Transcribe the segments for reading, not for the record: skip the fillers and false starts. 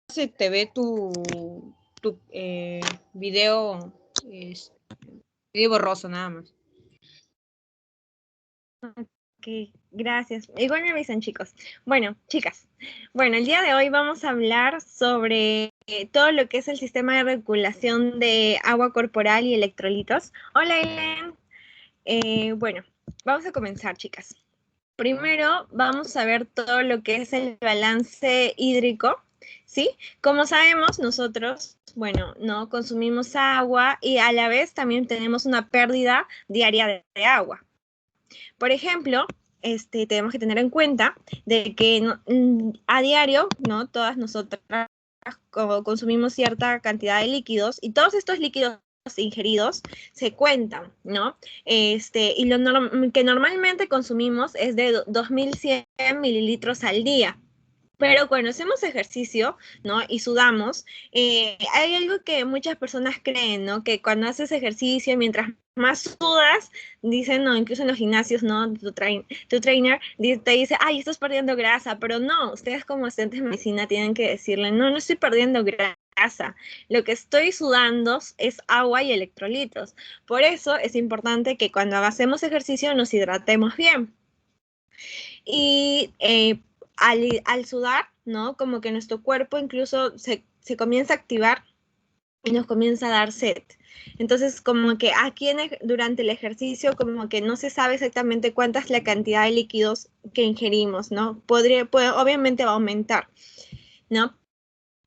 se te ve tu video, video borroso nada más. Ok, gracias. Igual me avisan, chicos. Bueno, chicas, bueno, el día de hoy vamos a hablar sobre todo lo que es el sistema de regulación de agua corporal y electrolitos. Hola, Ellen. Bueno, vamos a comenzar, chicas. Primero vamos a ver todo lo que es el balance hídrico, ¿sí? Como sabemos, nosotros, bueno, no consumimos agua y a la vez también tenemos una pérdida diaria de agua. Por ejemplo, tenemos que tener en cuenta de que a diario, ¿no? Todas nosotras consumimos cierta cantidad de líquidos y todos estos líquidos ingeridos se cuentan, ¿no? Y que normalmente consumimos es de 2100 mililitros al día. Pero cuando hacemos ejercicio, ¿no? Y sudamos, hay algo que muchas personas creen, ¿no? Que cuando haces ejercicio, mientras más sudas, dicen, no, incluso en los gimnasios, ¿no? Tu trainer te dice, ay, estás perdiendo grasa, pero no, ustedes como estudiantes de medicina tienen que decirle, no, no estoy perdiendo grasa. Lo que estoy sudando es agua y electrolitos. Por eso es importante que cuando hacemos ejercicio nos hidratemos bien. Y al sudar, ¿no? Como que nuestro cuerpo incluso se comienza a activar y nos comienza a dar sed. Entonces, como que aquí durante el ejercicio, como que no se sabe exactamente cuánta es la cantidad de líquidos que ingerimos, ¿no? Obviamente va a aumentar, ¿no?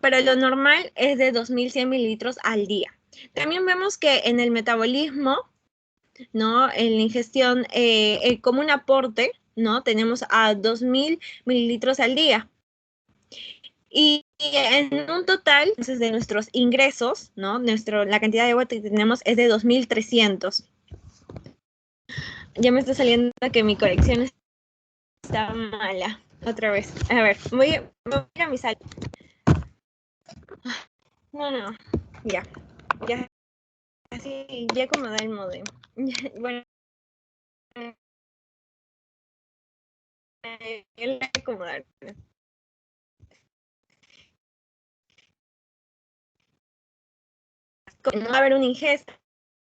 Pero lo normal es de 2100 mililitros al día. También vemos que en el metabolismo, ¿no? En la ingestión, como un aporte, ¿no? Tenemos a 2000 mililitros al día. Y en un total, entonces, de nuestros ingresos, ¿no? La cantidad de agua que tenemos es de 2300. Ya me está saliendo que mi colección está mala. Otra vez. A ver, voy a ir a mi sala. No. Ya. Así, ya acomodé el modem. Bueno. Ya acomodar. No va a haber una ingesta.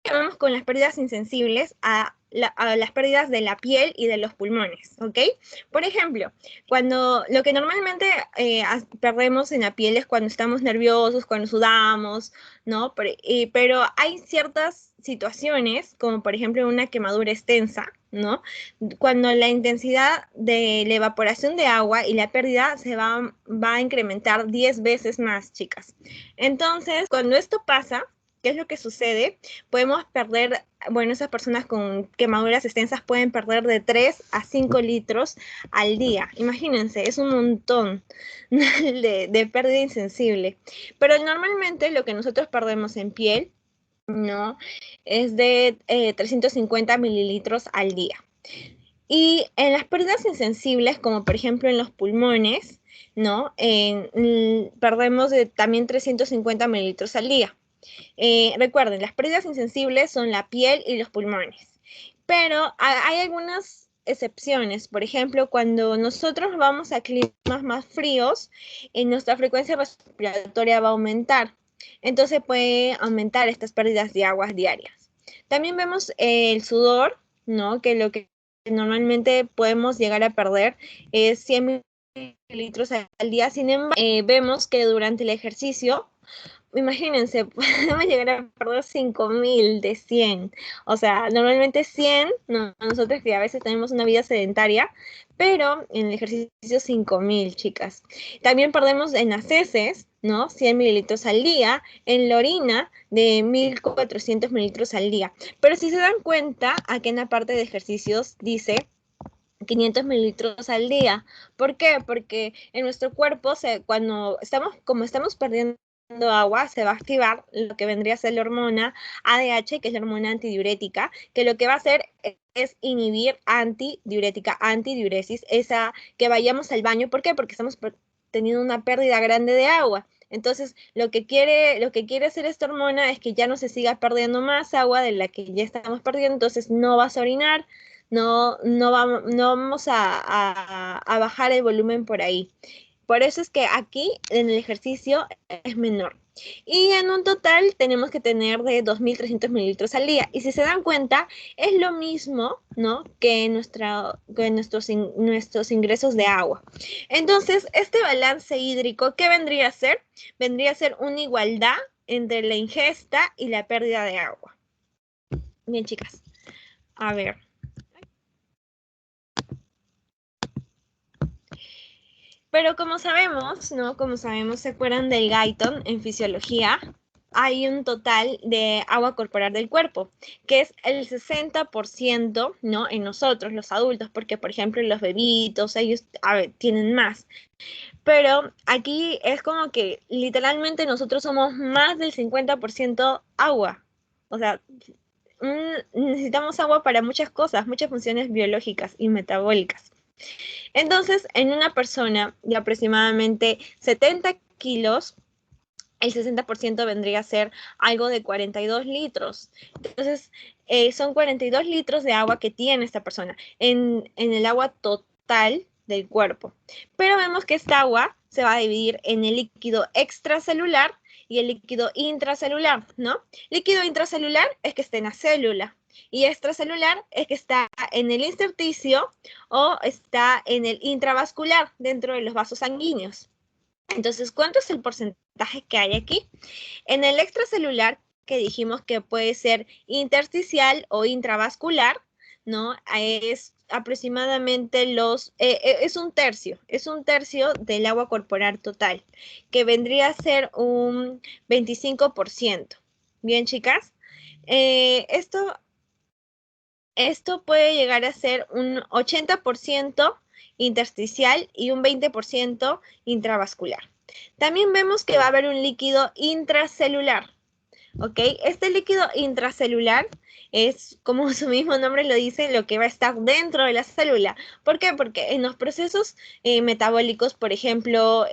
Vamos con las pérdidas insensibles a las pérdidas de la piel y de los pulmones, ¿ok? Por ejemplo, cuando lo que normalmente perdemos en la piel es cuando estamos nerviosos, cuando sudamos, ¿no? Pero hay ciertas situaciones, como por ejemplo una quemadura extensa, ¿no? Cuando la intensidad de la evaporación de agua y la pérdida se va a incrementar 10 veces más, chicas. Entonces, cuando esto pasa, ¿qué es lo que sucede? Podemos perder, bueno, esas personas con quemaduras extensas pueden perder de 3 a 5 litros al día. Imagínense, es un montón de pérdida insensible. Pero normalmente lo que nosotros perdemos en piel, ¿no? Es de 350 mililitros al día. Y en las pérdidas insensibles, como por ejemplo en los pulmones, ¿no? Perdemos también 350 mililitros al día. Recuerden, las pérdidas insensibles son la piel y los pulmones, pero hay algunas excepciones. Por ejemplo, cuando nosotros vamos a climas más fríos, nuestra frecuencia respiratoria va a aumentar. Entonces puede aumentar estas pérdidas de aguas diarias. También vemos el sudor, ¿no? Que lo que normalmente podemos llegar a perder es 100 mililitros al día. Sin embargo, vemos que durante el ejercicio, imagínense, podemos llegar a perder 5000 de 100. O sea, normalmente 100, no, nosotros que a veces tenemos una vida sedentaria, pero en el ejercicio 5000, chicas. También perdemos en las heces, ¿no? 100 mililitros al día, en la orina de 1400 mililitros al día. Pero si se dan cuenta, aquí en la parte de ejercicios dice 500 mililitros al día. ¿Por qué? Porque en nuestro cuerpo, como estamos perdiendo agua, se va a activar lo que vendría a ser la hormona ADH, que es la hormona antidiurética, que lo que va a hacer es inhibir antidiuresis, esa que vayamos al baño. ¿Por qué? Porque estamos teniendo una pérdida grande de agua. Entonces, lo que quiere hacer esta hormona es que ya no se siga perdiendo más agua de la que ya estamos perdiendo, entonces no vas a orinar, no vamos a bajar el volumen por ahí. Por eso es que aquí en el ejercicio es menor. Y en un total tenemos que tener de 2.300 mililitros al día. Y si se dan cuenta, es lo mismo, ¿no? que nuestros ingresos de agua. Entonces, este balance hídrico, ¿qué vendría a ser? Vendría a ser una igualdad entre la ingesta y la pérdida de agua. Bien, chicas. A ver. Pero como sabemos, ¿no? Como sabemos, ¿se acuerdan del Guyton en fisiología? Hay un total de agua corporal del cuerpo, que es el 60%, ¿no? En nosotros, los adultos, porque, por ejemplo, los bebitos, ellos, tienen más. Pero aquí es como que literalmente nosotros somos más del 50% agua. O sea, necesitamos agua para muchas cosas, muchas funciones biológicas y metabólicas. Entonces, en una persona de aproximadamente 70 kilos, el 60% vendría a ser algo de 42 litros. Entonces, son 42 litros de agua que tiene esta persona en el agua total del cuerpo. Pero vemos que esta agua se va a dividir en el líquido extracelular y el líquido intracelular, ¿no? Líquido intracelular es que está en la célula y extracelular es que está en el intersticio o está en el intravascular dentro de los vasos sanguíneos. Entonces, ¿cuánto es el porcentaje que hay aquí? En el extracelular, que dijimos que puede ser intersticial o intravascular, ¿no? Es aproximadamente es un tercio del agua corporal total, que vendría a ser un 25%. Bien, chicas. Esto puede llegar a ser un 80% intersticial y un 20% intravascular. También vemos que va a haber un líquido intracelular, ¿ok? Este líquido intracelular es, como su mismo nombre lo dice, lo que va a estar dentro de la célula. ¿Por qué? Porque en los procesos metabólicos, por ejemplo,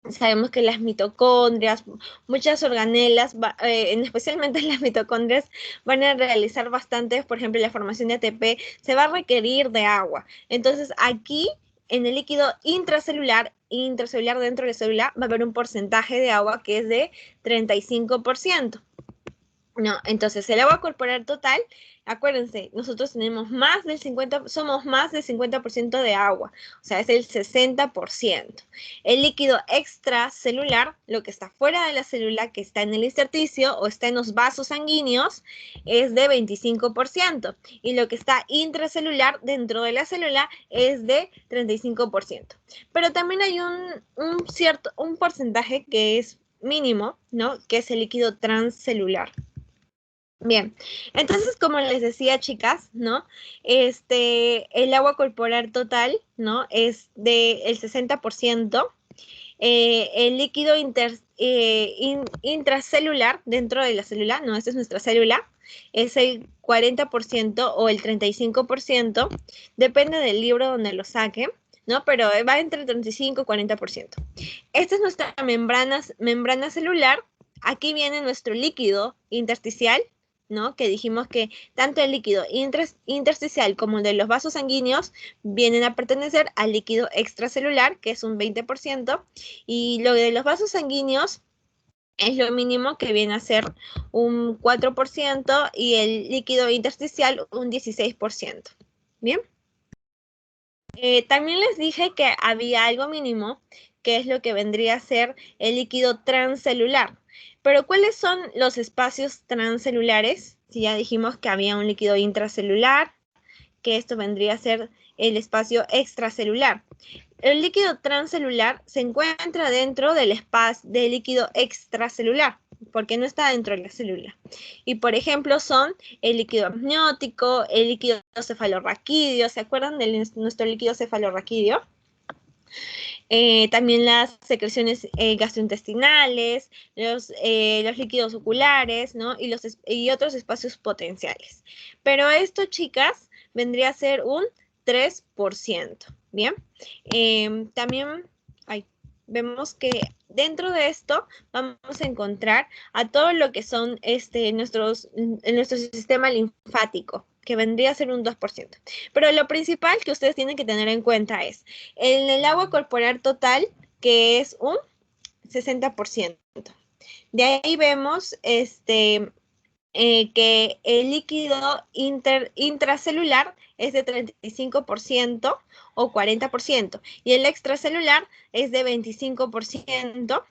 sabemos que las mitocondrias, muchas organelas, especialmente las mitocondrias, van a realizar bastantes, por ejemplo, la formación de ATP, se va a requerir de agua. Entonces, aquí, en el líquido intracelular dentro de la célula, va a haber un porcentaje de agua que es de 35%. No, entonces el agua corporal total, acuérdense, nosotros tenemos somos más del 50% de agua, o sea, es el 60%. El líquido extracelular, lo que está fuera de la célula, que está en el intersticio o está en los vasos sanguíneos, es de 25%. Y lo que está intracelular dentro de la célula es de 35%. Pero también hay un porcentaje que es mínimo, ¿no? Que es el líquido transcelular. Bien, entonces como les decía, chicas, ¿no? El agua corporal total, ¿no? Es del 60%. El líquido intracelular dentro de la célula, no, esta es nuestra célula, es el 40% o el 35%, depende del libro donde lo saquen, ¿no? Pero va entre el 35 y 40%. Esta es nuestra membrana celular. Aquí viene nuestro líquido intersticial, ¿no? Que dijimos que tanto el líquido intersticial como el de los vasos sanguíneos vienen a pertenecer al líquido extracelular, que es un 20%, y lo de los vasos sanguíneos es lo mínimo, que viene a ser un 4%, y el líquido intersticial un 16%. ¿Bien? También les dije que había algo mínimo, que es lo que vendría a ser el líquido transcelular. Pero ¿cuáles son los espacios transcelulares? Si ya dijimos que había un líquido intracelular, que esto vendría a ser el espacio extracelular. El líquido transcelular se encuentra dentro del espacio del líquido extracelular, porque no está dentro de la célula. Y por ejemplo son el líquido amniótico, el líquido cefalorraquídeo. ¿Se acuerdan de nuestro líquido cefalorraquídeo? También las secreciones gastrointestinales, los líquidos oculares, ¿no? Y otros espacios potenciales. Pero esto, chicas, vendría a ser un 3%. Bien. También vemos que dentro de esto vamos a encontrar a todo lo que son nuestro sistema linfático, que vendría a ser un 2%. Pero lo principal que ustedes tienen que tener en cuenta es en el agua corporal total, que es un 60%. De ahí vemos que el líquido intracelular es de 35% o 40%, y el extracelular es de 25%,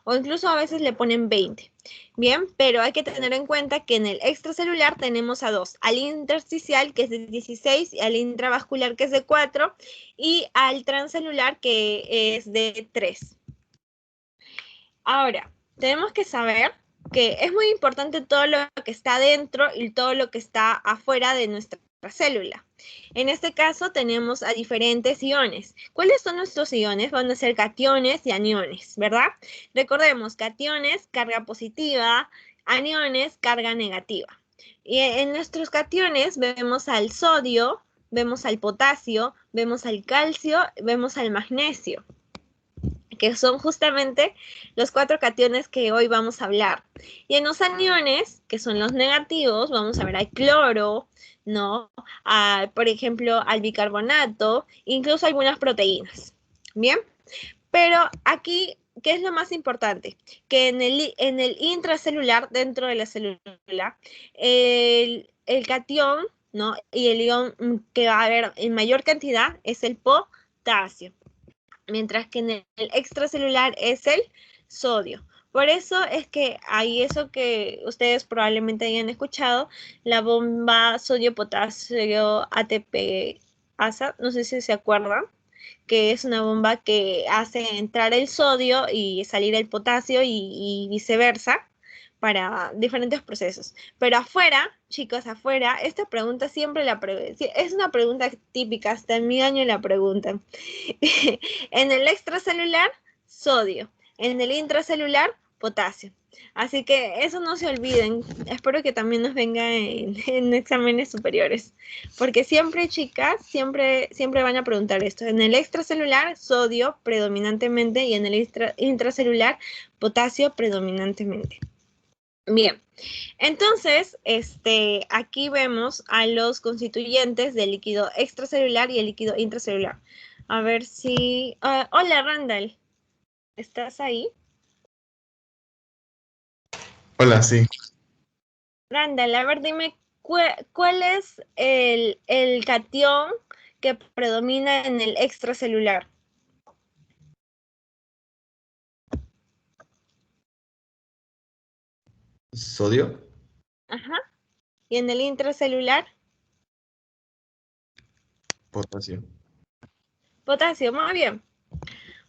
o incluso a veces le ponen 20%. Bien, pero hay que tener en cuenta que en el extracelular tenemos a dos, al intersticial, que es de 16, y al intravascular, que es de 4, y al transcelular, que es de 3. Ahora, tenemos que saber que es muy importante todo lo que está dentro y todo lo que está afuera de nuestra célula. En este caso tenemos a diferentes iones. ¿Cuáles son nuestros iones? Van a ser cationes y aniones, ¿verdad? Recordemos, cationes, carga positiva, aniones, carga negativa. Y en nuestros cationes vemos al sodio, vemos al potasio, vemos al calcio, vemos al magnesio, que son justamente los 4 cationes que hoy vamos a hablar. Y en los aniones, que son los negativos, vamos a ver al cloro, ¿no? Por ejemplo, al bicarbonato, incluso algunas proteínas. ¿Bien? Pero aquí, ¿qué es lo más importante? Que en el intracelular, dentro de la célula, el catión, ¿no? Y el ion que va a haber en mayor cantidad es el potasio, mientras que en el extracelular es el sodio. Por eso es que hay eso que ustedes probablemente hayan escuchado, la bomba sodio-potasio ATP-ASA, no sé si se acuerdan, que es una bomba que hace entrar el sodio y salir el potasio y viceversa, para diferentes procesos. Pero afuera, chicos, afuera, esta pregunta siempre es una pregunta típica, hasta en mi año la preguntan. En el extracelular, sodio. En el intracelular, potasio. Así que eso no se olviden. Espero que también nos venga en exámenes superiores. Porque siempre, chicas, siempre van a preguntar esto. En el extracelular, sodio predominantemente, y en el intracelular, potasio predominantemente. Bien, entonces, aquí vemos a los constituyentes del líquido extracelular y el líquido intracelular. A ver si... hola, Randall. ¿Estás ahí? Hola, sí. Randall, a ver, dime, ¿cuál es el catión que predomina en el extracelular? ¿Sodio? Ajá. ¿Y en el intracelular? Potasio. Potasio, muy bien.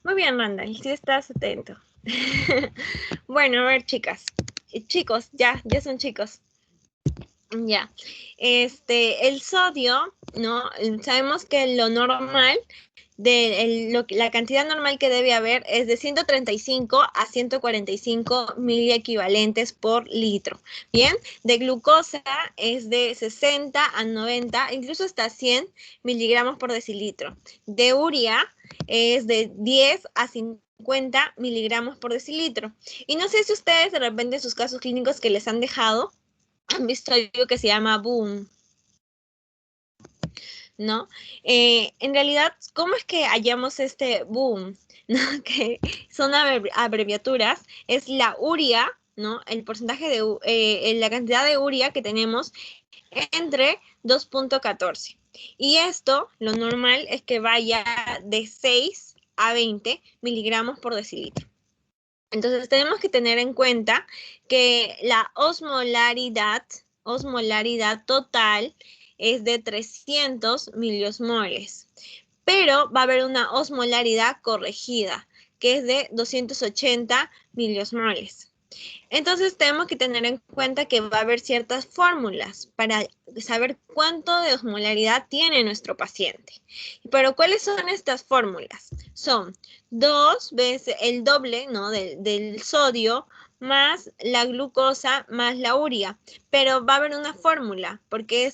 Muy bien, Randall, sí estás atento. Bueno, a ver, chicas. Chicos, ya son chicos. Ya. El sodio, ¿no? Sabemos que lo normal, la cantidad normal que debe haber es de 135 a 145 miliequivalentes por litro. Bien, de glucosa es de 60 a 90, incluso hasta 100 miligramos por decilitro. De urea es de 10 a 50 miligramos por decilitro. Y no sé si ustedes de repente en sus casos clínicos que les han dejado, han visto algo que se llama boom, ¿no? En realidad, ¿cómo es que hallamos este boom? ¿No? Que son abreviaturas, es la urea, ¿no? El porcentaje de la cantidad de urea que tenemos entre 2.14. Y esto, lo normal es que vaya de 6 a 20 miligramos por decilitro. Entonces tenemos que tener en cuenta que la osmolaridad total es de 300 miliosmoles, pero va a haber una osmolaridad corregida, que es de 280 miliosmoles. Entonces tenemos que tener en cuenta que va a haber ciertas fórmulas para saber cuánto de osmolaridad tiene nuestro paciente. Pero ¿cuáles son estas fórmulas? Son 2 veces el doble, ¿no? del sodio más la glucosa más la urea. Pero va a haber una fórmula, porque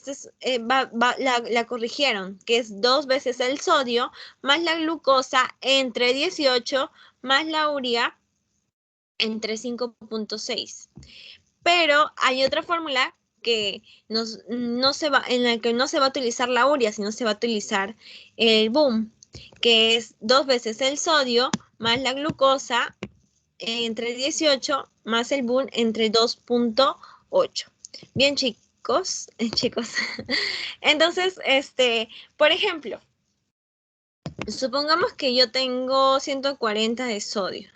la corrigieron, que es 2 veces el sodio más la glucosa entre 18 más la urea entre 5.6. Pero hay otra fórmula que en la que no se va a utilizar la urea, sino se va a utilizar el boom, que es 2 veces el sodio más la glucosa entre 18 más el boom entre 2.8. Bien, chicos. Entonces, por ejemplo, supongamos que yo tengo 140 de sodio.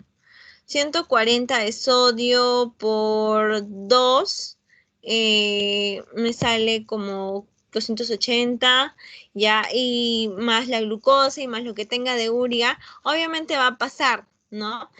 140 de sodio por 2 me sale como 280, ya, y más la glucosa y más lo que tenga de urea, obviamente va a pasar, ¿no?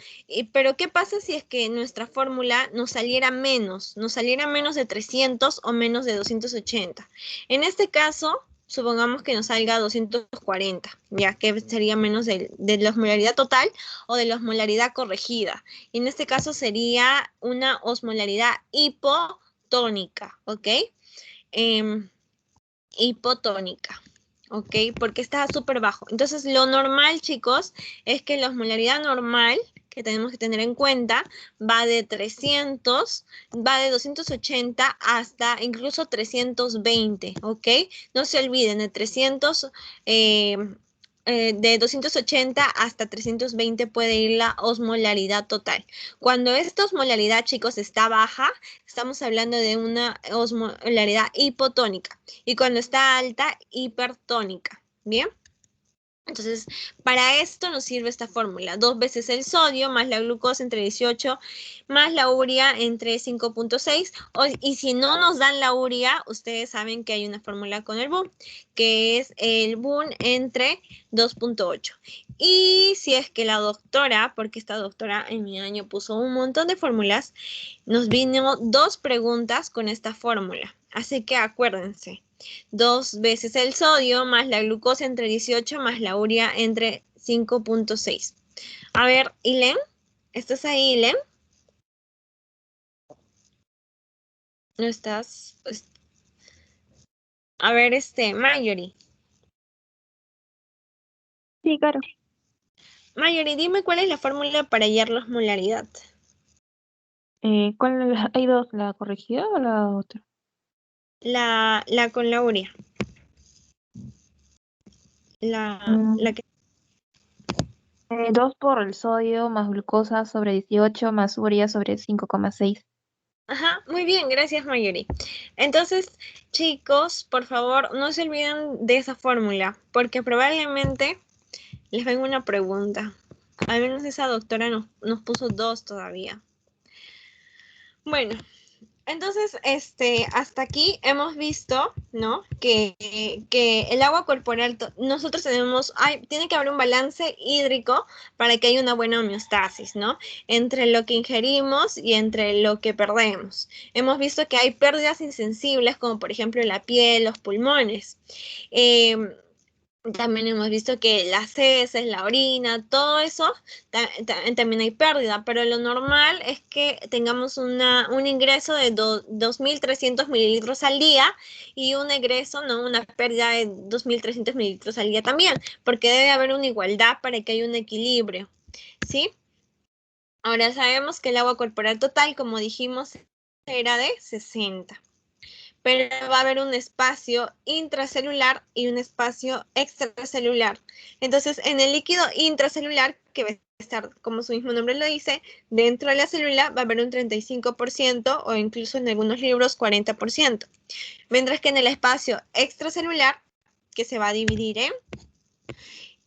Pero ¿qué pasa si es que nuestra fórmula nos saliera menos de 300 o menos de 280? En este caso, supongamos que nos salga 240, ya que sería menos de la osmolaridad total o de la osmolaridad corregida. Y en este caso sería una osmolaridad hipotónica, ¿ok? Hipotónica, ¿ok? Porque está súper bajo. Entonces, lo normal, chicos, es que la osmolaridad normal que tenemos que tener en cuenta va de 280 hasta incluso 320, ¿ok? No se olviden, de 280 hasta 320 puede ir la osmolaridad total. Cuando esta osmolaridad, chicos, está baja, estamos hablando de una osmolaridad hipotónica. Y cuando está alta, hipertónica. ¿Bien? Entonces, para esto nos sirve esta fórmula. 2 veces el sodio más la glucosa entre 18 más la urea entre 5.6. Y si no nos dan la urea, ustedes saben que hay una fórmula con el boom, que es el boom entre 2.8. Y si es que la doctora, porque esta doctora en mi año puso un montón de fórmulas, nos vino 2 preguntas con esta fórmula. Así que acuérdense. 2 veces el sodio más la glucosa entre 18 más la urea entre 5.6. A ver, Ilem, ¿estás ahí, Ilem? ¿No estás? A ver, Marjorie. Sí, claro. Marjorie, dime cuál es la fórmula para hallar la osmolaridad. ¿Hay dos, la corregida o la otra? La con la urea. La que... 2 por el sodio más glucosa sobre 18 más urea sobre 5,6. Ajá, muy bien, gracias, Marjorie. Entonces, chicos, por favor, no se olviden de esa fórmula, porque probablemente les venga una pregunta. Al menos esa doctora nos puso 2 todavía. Bueno, entonces, hasta aquí hemos visto, ¿no? Que el agua corporal, nosotros tiene que haber un balance hídrico para que haya una buena homeostasis, ¿no? Entre lo que ingerimos y entre lo que perdemos. Hemos visto que hay pérdidas insensibles, como por ejemplo la piel, los pulmones. También hemos visto que las heces, la orina, todo eso, también hay pérdida, pero lo normal es que tengamos un ingreso de 2.300 mililitros al día y un egreso, ¿no? Una pérdida de 2.300 mililitros al día también, porque debe haber una igualdad para que haya un equilibrio, ¿sí? Ahora sabemos que el agua corporal total, como dijimos, era de 60. Pero va a haber un espacio intracelular y un espacio extracelular. Entonces, en el líquido intracelular, que va a estar, como su mismo nombre lo dice, dentro de la célula va a haber un 35% o incluso en algunos libros 40%. Mientras que en el espacio extracelular, que se va a dividir en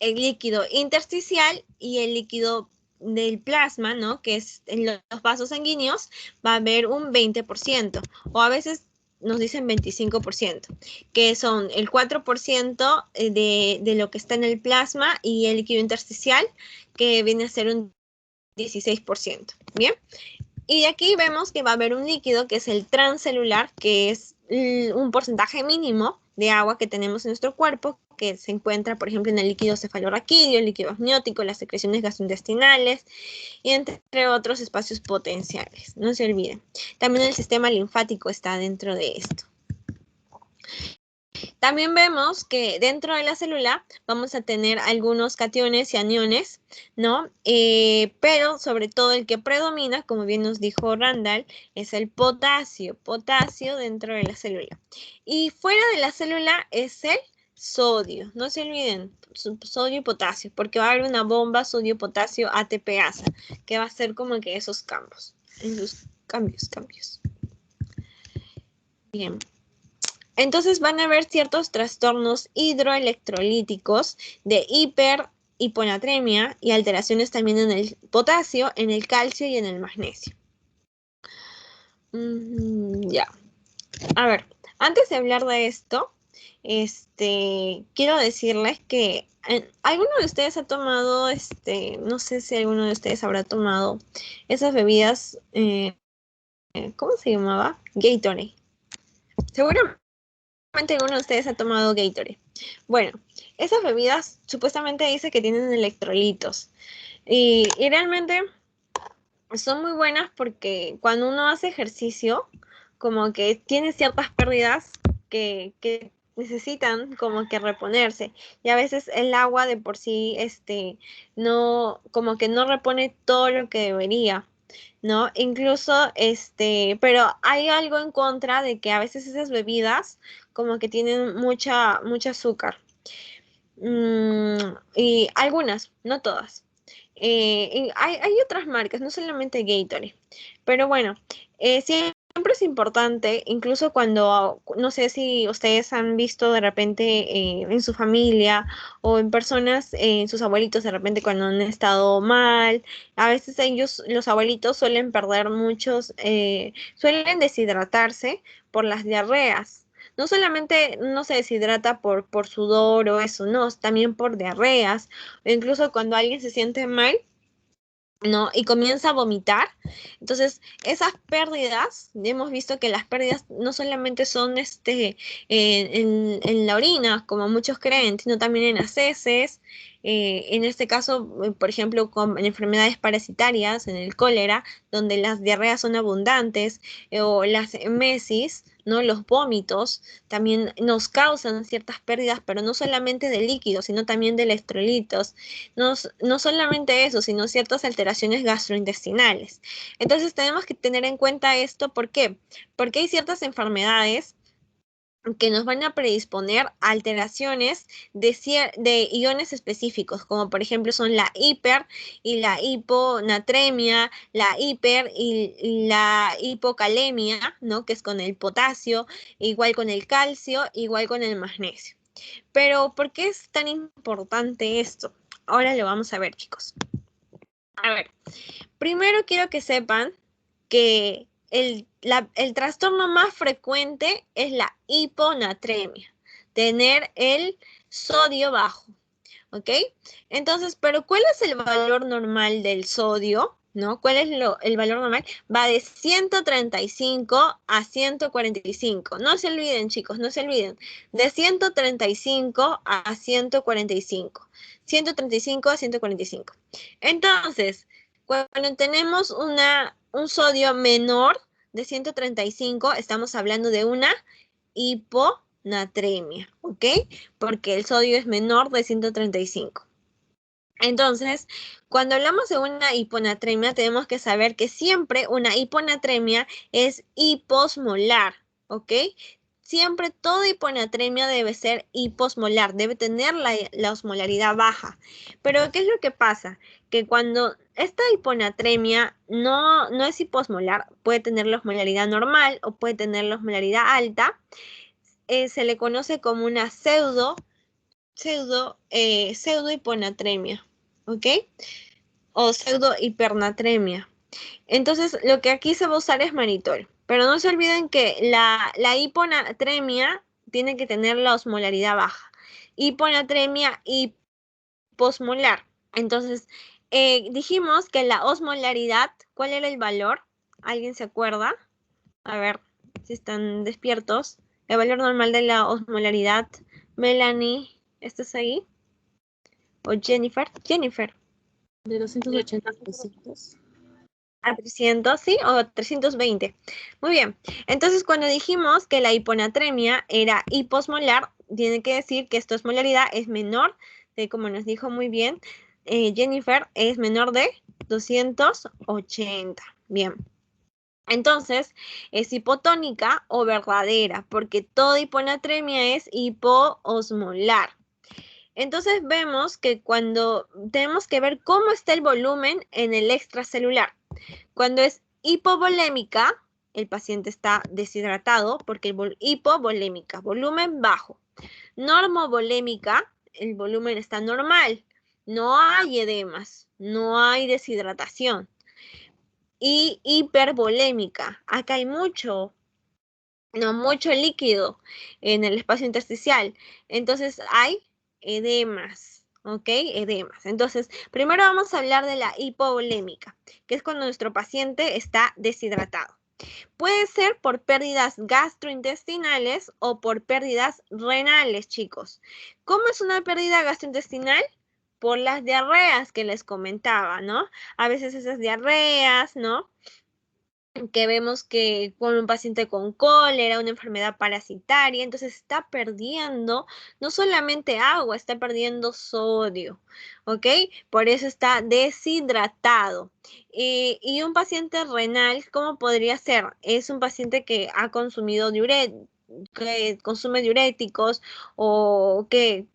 el líquido intersticial y el líquido del plasma, ¿no? Que es en los vasos sanguíneos, va a haber un 20%, o a veces nos dicen 25%, que son el 4% de lo que está en el plasma y el líquido intersticial, que viene a ser un 16%, ¿bien? Y de aquí vemos que va a haber un líquido que es el transcelular, que es un porcentaje mínimo de agua que tenemos en nuestro cuerpo, que se encuentra, por ejemplo, en el líquido cefalorraquídeo, el líquido amniótico, las secreciones gastrointestinales y entre otros espacios potenciales. No se olviden. También el sistema linfático está dentro de esto. También vemos que dentro de la célula vamos a tener algunos cationes y aniones, ¿no? Pero sobre todo el que predomina, como bien nos dijo Randall, es el potasio dentro de la célula. Y fuera de la célula es el sodio, no se olviden, sodio y potasio, porque va a haber una bomba sodio-potasio ATPasa, que va a ser como que esos cambios, cambios. Bien. Entonces van a haber ciertos trastornos hidroelectrolíticos de hiponatremia y alteraciones también en el potasio, en el calcio y en el magnesio. Ya. A ver, antes de hablar de esto, quiero decirles que ¿alguno de ustedes ha tomado, no sé si alguno de ustedes habrá tomado esas bebidas, ¿cómo se llamaba? Gatorade. Seguramente alguno de ustedes ha tomado Gatorade. Bueno, esas bebidas supuestamente dice que tienen electrolitos y realmente son muy buenas porque cuando uno hace ejercicio, como que tiene ciertas pérdidas que necesitan como que reponerse y a veces el agua de por sí, no, como que no repone todo lo que debería. ¿No? Incluso, pero hay algo en contra de que a veces esas bebidas como que tienen mucha azúcar. Y algunas, no todas. Y hay otras marcas, no solamente Gatorade. Pero bueno, siempre es importante, incluso cuando, no sé si ustedes han visto de repente en su familia o en personas, en sus abuelitos de repente cuando han estado mal, a veces ellos, los abuelitos suelen perder suelen deshidratarse por las diarreas. No solamente no se deshidrata por sudor o eso, no, también por diarreas, o incluso cuando alguien se siente mal, ¿no? Y comienza a vomitar. Entonces, esas pérdidas, hemos visto que las pérdidas no solamente son en la orina, como muchos creen, sino también en las heces. En este caso, por ejemplo, en enfermedades parasitarias, en el cólera, donde las diarreas son abundantes, o las emesis, ¿no? Los vómitos también nos causan ciertas pérdidas, pero no solamente de líquidos, sino también de electrolitos. No solamente eso, sino ciertas alteraciones gastrointestinales. Entonces tenemos que tener en cuenta esto, ¿por qué? Porque hay ciertas enfermedades que nos van a predisponer a alteraciones de iones específicos, como por ejemplo son la hiper y la hiponatremia, la hiper y la hipocalemia, ¿no? Que es con el potasio, igual con el calcio, igual con el magnesio. Pero, ¿por qué es tan importante esto? Ahora lo vamos a ver, chicos. A ver, primero quiero que sepan que el trastorno más frecuente es la hiponatremia, tener el sodio bajo, ¿ok? Entonces, pero ¿cuál es el valor normal del sodio? ¿No? ¿Cuál es el valor normal? Va de 135 a 145. No se olviden, chicos, no se olviden. De 135 a 145. 135 a 145. Entonces, cuando tenemos un sodio menor de 135, estamos hablando de una hiponatremia, ¿ok? Porque el sodio es menor de 135. Entonces, cuando hablamos de una hiponatremia, tenemos que saber que siempre una hiponatremia es hiposmolar, ¿ok? Siempre toda hiponatremia debe ser hiposmolar, debe tener la osmolaridad baja. Pero, ¿qué es lo que pasa? Que cuando esta hiponatremia no es hiposmolar, puede tener la osmolaridad normal o puede tener la osmolaridad alta, se le conoce como una pseudo hiponatremia, ¿ok? O pseudo hipernatremia. Entonces, lo que aquí se va a usar es mannitol. Pero no se olviden que la hiponatremia tiene que tener la osmolaridad baja. Hiponatremia hiposmolar. Entonces, dijimos que la osmolaridad, ¿cuál era el valor? ¿Alguien se acuerda? A ver si están despiertos. El valor normal de la osmolaridad. Melanie, ¿estás ahí? ¿O Jennifer? Jennifer. De 280 a 300. A 300, ¿sí? O 320. Muy bien. Entonces, cuando dijimos que la hiponatremia era hiposmolar, tiene que decir que esta osmolaridad es menor de, como nos dijo muy bien Jennifer, es menor de 280. Bien. Entonces, es hipotónica o verdadera, porque toda hiponatremia es hipoosmolar. Entonces vemos que cuando tenemos que ver cómo está el volumen en el extracelular. Cuando es hipovolémica, el paciente está deshidratado porque hipovolémica, volumen bajo. Normovolémica, el volumen está normal. No hay edemas, no hay deshidratación. Y hipervolémica, acá hay mucho líquido en el espacio intersticial. Entonces hay edemas, ¿ok? Edemas. Entonces, primero vamos a hablar de la hipovolémica, que es cuando nuestro paciente está deshidratado. Puede ser por pérdidas gastrointestinales o por pérdidas renales, chicos. ¿Cómo es una pérdida gastrointestinal? Por las diarreas que les comentaba, ¿no? A veces esas diarreas, ¿no? Que vemos que con un paciente con cólera, una enfermedad parasitaria, entonces está perdiendo no solamente agua, está perdiendo sodio, ¿ok? Por eso está deshidratado. Y un paciente renal, ¿cómo podría ser? Es un paciente que ha consumido que consume diuréticos o que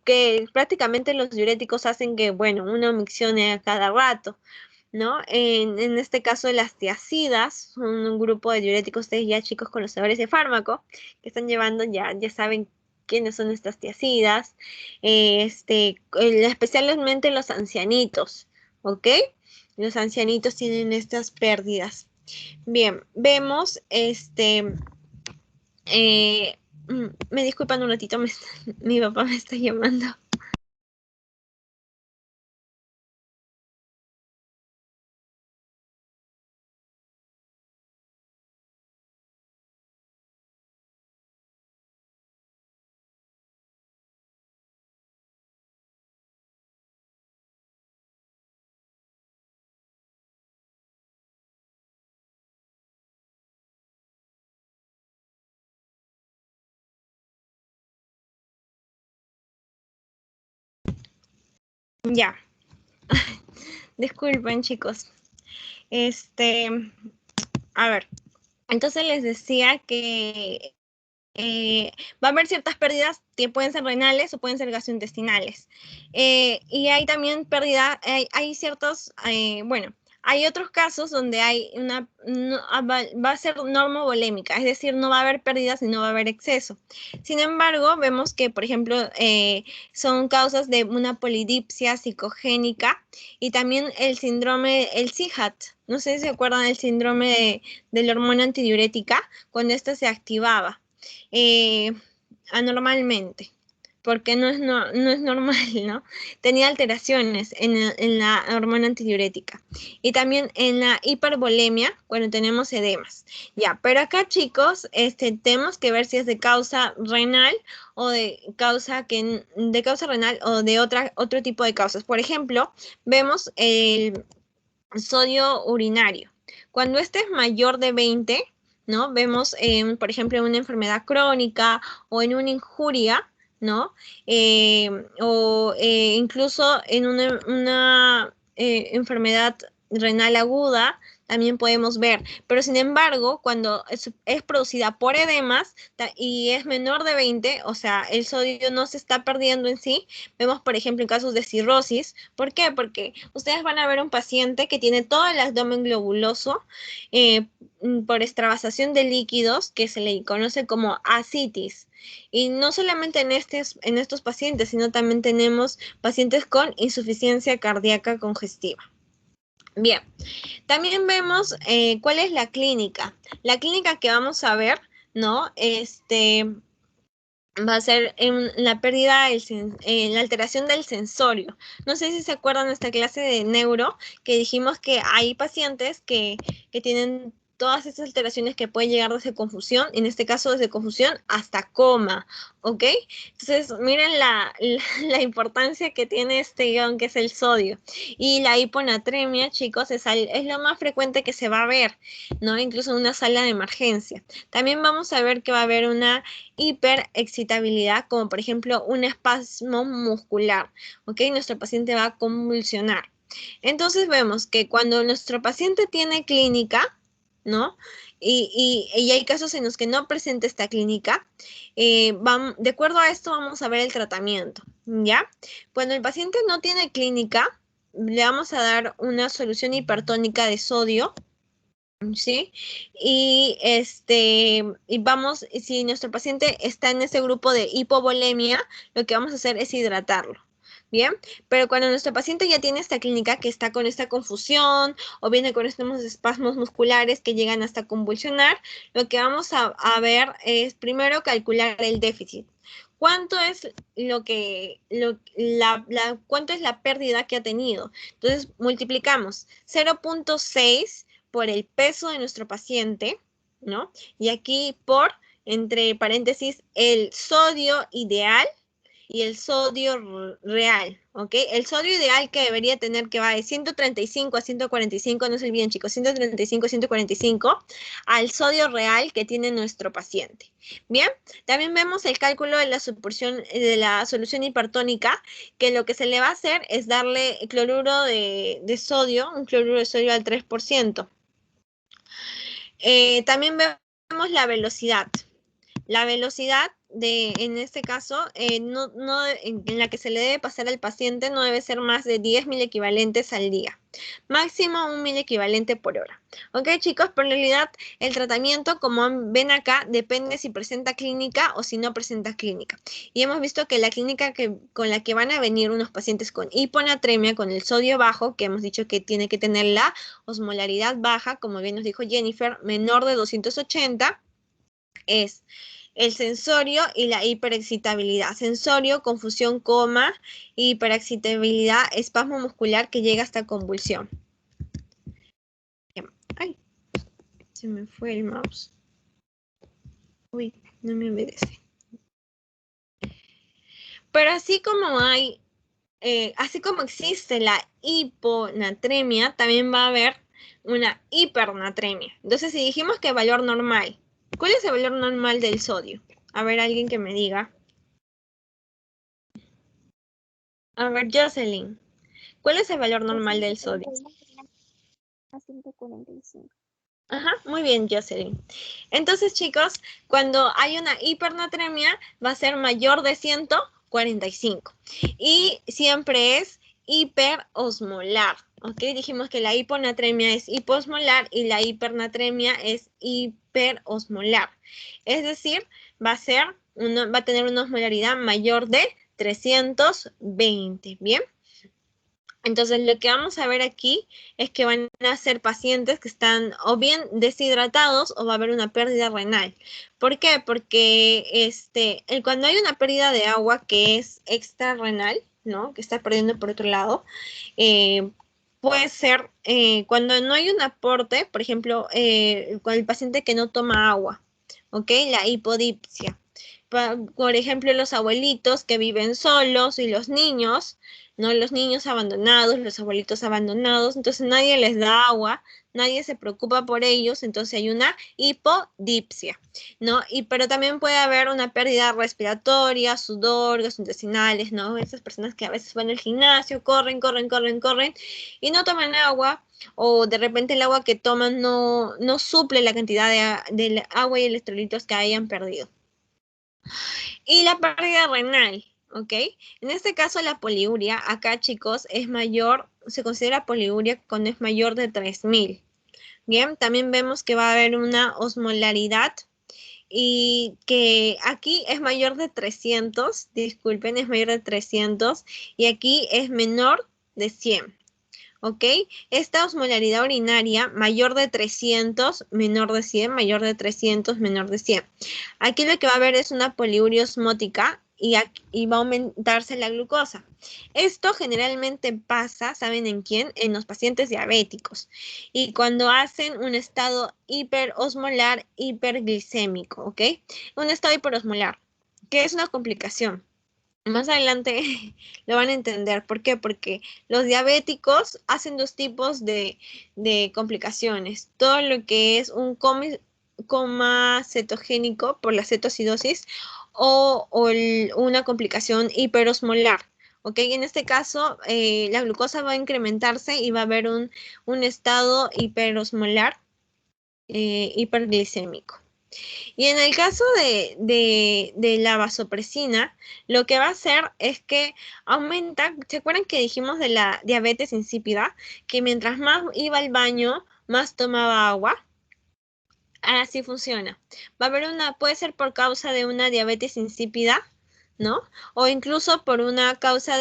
prácticamente los diuréticos hacen que, bueno, uno miccione a cada rato, ¿no? En este caso, las tiazidas son un grupo de diuréticos, ustedes ya chicos conocedores de fármaco, que están llevando, ya saben quiénes son estas tiazidas, especialmente los ancianitos, ¿ok? Los ancianitos tienen estas pérdidas. Bien, vemos, me disculpan un ratito, mi papá me está llamando. Ya, disculpen chicos. A ver, entonces les decía que va a haber ciertas pérdidas que pueden ser renales o pueden ser gastrointestinales. Y hay también pérdida, hay ciertos, bueno, hay otros casos donde hay va a ser normovolémica, es decir, no va a haber pérdidas y no va a haber exceso. Sin embargo, vemos que, por ejemplo, son causas de una polidipsia psicogénica y también el síndrome, el CIHAT. No sé si se acuerdan del síndrome de la hormona antidiurética, cuando esta se activaba anormalmente, porque no es normal, ¿no? Tenía alteraciones en la hormona antidiurética y también en la hipervolemia cuando tenemos edemas. Ya, pero acá chicos, tenemos que ver si es de causa renal o de causa renal o de otro tipo de causas. Por ejemplo, vemos el sodio urinario. Cuando este es mayor de 20, ¿no? Vemos, por ejemplo, en una enfermedad crónica o en una injuria, ¿no? O incluso en una enfermedad renal aguda, también podemos ver. Pero sin embargo, cuando es producida por edemas y es menor de 20, o sea, el sodio no se está perdiendo en sí, vemos, por ejemplo, en casos de cirrosis. ¿Por qué? Porque ustedes van a ver un paciente que tiene todo el abdomen globuloso por extravasación de líquidos, que se le conoce como ascitis. Y no solamente en estos pacientes, sino también tenemos pacientes con insuficiencia cardíaca congestiva. Bien, también vemos cuál es la clínica. La clínica que vamos a ver, ¿no? Va a ser en la pérdida, la alteración del sensorio. No sé si se acuerdan de esta clase de neuro, que dijimos que hay pacientes que tienen todas esas alteraciones que pueden llegar desde confusión, en este caso desde confusión hasta coma, ¿ok? Entonces, miren la importancia que tiene este ion, que es el sodio. Y la hiponatremia, chicos, es lo más frecuente que se va a ver, ¿no? Incluso en una sala de emergencia. También vamos a ver que va a haber una hiperexcitabilidad, como por ejemplo un espasmo muscular, ¿ok? Nuestro paciente va a convulsionar. Entonces vemos que cuando nuestro paciente tiene clínica, ¿no? Y hay casos en los que no presenta esta clínica, de acuerdo a esto vamos a ver el tratamiento, ¿ya? Cuando el paciente no tiene clínica, le vamos a dar una solución hipertónica de sodio, ¿sí? Y si nuestro paciente está en ese grupo de hipovolemia, lo que vamos a hacer es hidratarlo. Bien, pero cuando nuestro paciente ya tiene esta clínica que está con esta confusión o viene con estos espasmos musculares que llegan hasta convulsionar, lo que vamos a ver es primero calcular el déficit. ¿Cuánto es cuánto es la pérdida que ha tenido? Entonces multiplicamos 0.6 por el peso de nuestro paciente, ¿no? Y aquí por, entre paréntesis, el sodio ideal y el sodio real, ¿ok? El sodio ideal que debería tener, que va de 135 a 145, no se olviden chicos, 135 a 145, al sodio real que tiene nuestro paciente. Bien, también vemos el cálculo de la solución hipertónica, que lo que se le va a hacer es darle cloruro de sodio, un cloruro de sodio al 3%. También vemos la velocidad. La velocidad en este caso, en la que se le debe pasar al paciente no debe ser más de 10 milequivalentes al día. Máximo 1 milequivalente por hora. Ok, chicos, pero en realidad el tratamiento, como ven acá, depende si presenta clínica o si no presenta clínica. Y hemos visto que la clínica con la que van a venir unos pacientes con hiponatremia, con el sodio bajo, que hemos dicho que tiene que tener la osmolaridad baja, como bien nos dijo Jennifer, menor de 280, es el sensorio y la hiperexcitabilidad. Sensorio, confusión, coma, hiperexcitabilidad, espasmo muscular que llega hasta convulsión. Ay, se me fue el mouse. Uy, no me obedece. Pero así como así como existe la hiponatremia, también va a haber una hipernatremia. Entonces, si dijimos que valor normal, ¿cuál es el valor normal del sodio? A ver, alguien que me diga. A ver, Jocelyn, ¿cuál es el valor normal del sodio? A 145. Ajá, muy bien, Jocelyn. Entonces, chicos, cuando hay una hipernatremia, va a ser mayor de 145. Y siempre es hiperosmolar. ¿Ok? Dijimos que la hiponatremia es hiposmolar y la hipernatremia es hiperosmolar. Es decir, va a tener una osmolaridad mayor de 320. ¿Bien? Entonces, lo que vamos a ver aquí es que van a ser pacientes que están o bien deshidratados o va a haber una pérdida renal. ¿Por qué? Porque cuando hay una pérdida de agua que es extrarrenal, ¿no? Que está perdiendo por otro lado, puede ser cuando no hay un aporte, por ejemplo, con el paciente que no toma agua, ¿ok? La hipodipsia. Por ejemplo, los abuelitos que viven solos y los niños, ¿no? Los niños abandonados, los abuelitos abandonados, entonces nadie les da agua, nadie se preocupa por ellos, entonces hay una hipodipsia, ¿no? Pero también puede haber una pérdida respiratoria, sudor, gastrointestinales, ¿no? Esas personas que a veces van al gimnasio, corren y no toman agua, o de repente el agua que toman no suple la cantidad de agua y electrolitos que hayan perdido. Y la pérdida renal, ¿ok? En este caso la poliuria, acá chicos, es mayor, se considera poliuria cuando es mayor de 3000. Bien, también vemos que va a haber una osmolaridad y que aquí es mayor de 300, disculpen, es mayor de 300 y aquí es menor de 100. ¿Ok? Esta osmolaridad urinaria mayor de 300, menor de 100, mayor de 300, menor de 100. Aquí lo que va a haber es una poliuria osmótica y va a aumentarse la glucosa. Esto generalmente pasa, ¿saben en quién? En los pacientes diabéticos. Y cuando hacen un estado hiperosmolar, hiperglicémico, ¿ok? Un estado hiperosmolar, que es una complicación. Más adelante lo van a entender. ¿Por qué? Porque los diabéticos hacen dos tipos de complicaciones. Todo lo que es un coma cetogénico por la cetoacidosis o una complicación hiperosmolar. ¿Ok? En este caso, la glucosa va a incrementarse y va a haber un estado hiperosmolar, hiperglicémico. Y en el caso de la vasopresina, lo que va a hacer es que aumenta, ¿se acuerdan que dijimos de la diabetes insípida? Que mientras más iba al baño, más tomaba agua. Así funciona. Va a haber puede ser por causa de una diabetes insípida, ¿no? O incluso por una causa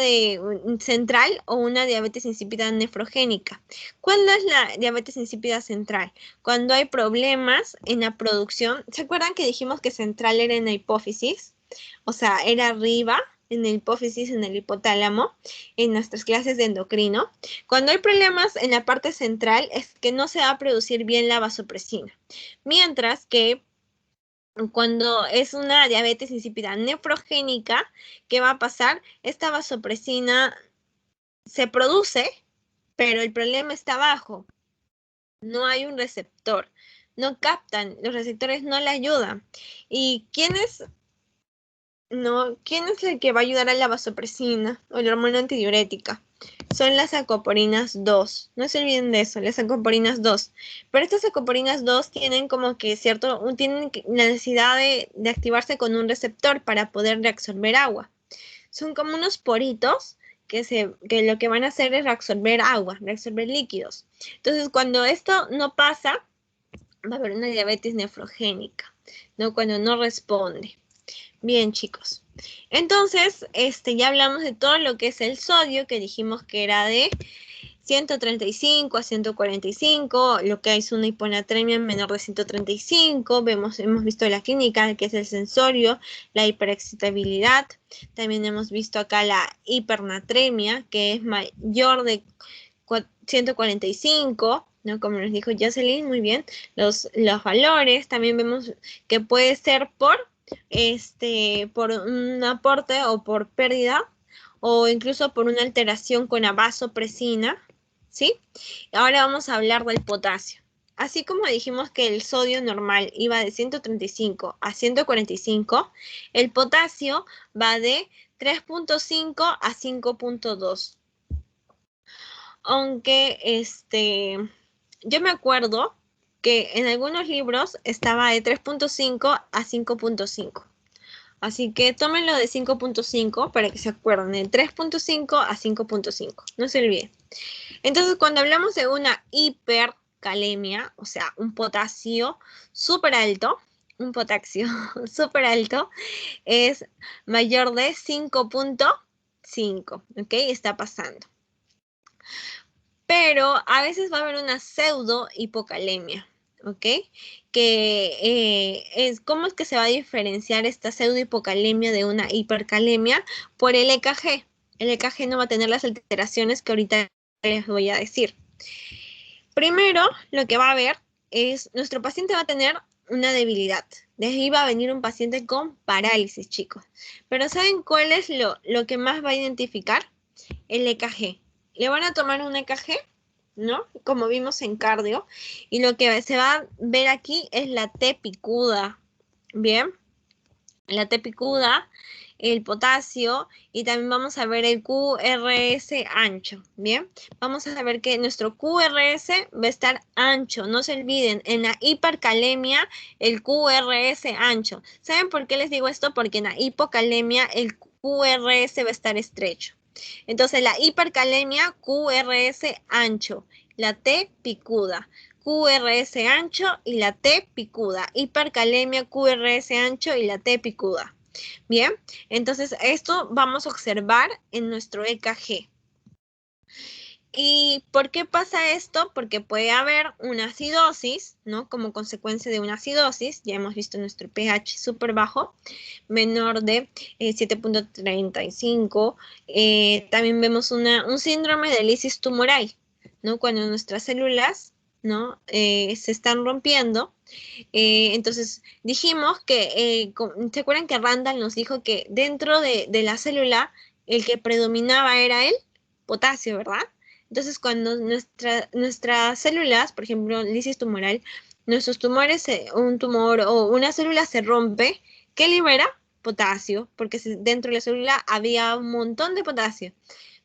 central o una diabetes insípida nefrogénica. ¿Cuándo es la diabetes insípida central? Cuando hay problemas en la producción. ¿Se acuerdan que dijimos que central era en la hipófisis? O sea, era arriba, en la hipófisis, en el hipotálamo, en nuestras clases de endocrino. Cuando hay problemas en la parte central es que no se va a producir bien la vasopresina. Mientras que cuando es una diabetes insípida nefrogénica, ¿qué va a pasar? Esta vasopresina se produce, pero el problema está abajo. No hay un receptor. No captan, los receptores no le ayudan. ¿Y quién es el que va a ayudar a la vasopresina o la hormona antidiurética? Son las acoporinas 2. No se olviden de eso, las acoporinas 2. Pero estas acoporinas 2 tienen como que tienen la necesidad de activarse con un receptor para poder reabsorber agua. Son como unos poritos que lo que van a hacer es reabsorber agua, reabsorber líquidos. Entonces, cuando esto no pasa, va a haber una diabetes nefrogénica, ¿no? Cuando no responde. Bien, chicos. Entonces, ya hablamos de todo lo que es el sodio, que dijimos que era de 135 a 145, lo que es una hiponatremia menor de 135, hemos visto la clínica, que es el sensorio, la hiperexcitabilidad, también hemos visto acá la hipernatremia, que es mayor de 145, ¿no? Como nos dijo Jocelyn, muy bien, los valores, también vemos que puede ser por un aporte o por pérdida, o incluso por una alteración con la vasopresina, ¿sí? Ahora vamos a hablar del potasio. Así como dijimos que el sodio normal iba de 135 a 145, el potasio va de 3.5 a 5.2. Aunque yo me acuerdo que en algunos libros estaba de 3.5 a 5.5. Así que tómenlo de 5.5 para que se acuerden, de 3.5 a 5.5. No se olviden. Entonces, cuando hablamos de una hipercalemia, o sea, un potasio súper alto, es mayor de 5.5, ¿ok? Está pasando. Pero a veces va a haber una pseudo hipocalemia, ¿ok? ¿Cómo es que se va a diferenciar esta pseudo hipocalemia de una hipercalemia? Por el EKG. El EKG no va a tener las alteraciones que ahorita les voy a decir. Primero, lo que va a haber es, nuestro paciente va a tener una debilidad. De ahí va a venir un paciente con parálisis, chicos. Pero ¿saben cuál es lo que más va a identificar? El EKG. Le van a tomar un EKG, ¿no? Como vimos en cardio. Y lo que se va a ver aquí es la T picuda. Bien. La T picuda, el potasio y también vamos a ver el QRS ancho. Bien. Vamos a ver que nuestro QRS va a estar ancho. No se olviden, en la hipercalemia el QRS ancho. ¿Saben por qué les digo esto? Porque en la hipocalemia el QRS va a estar estrecho. Entonces, la hipercalemia, QRS ancho, la T picuda, QRS ancho y la T picuda. Hipercalemia, QRS ancho y la T picuda. Bien, entonces esto vamos a observar en nuestro EKG. ¿Y por qué pasa esto? Porque puede haber una acidosis, ¿no? Como consecuencia de una acidosis, ya hemos visto nuestro pH súper bajo, menor de 7.35. También vemos un síndrome de lisis tumoral, ¿no? Cuando nuestras células, ¿no? Se están rompiendo. Entonces, dijimos que, ¿se acuerdan que Randall nos dijo que dentro de la célula el que predominaba era el potasio, ¿verdad? Entonces, cuando nuestras células, por ejemplo, lisis tumoral, nuestros tumores, un tumor o una célula se rompe, ¿qué libera? Potasio, porque dentro de la célula había un montón de potasio,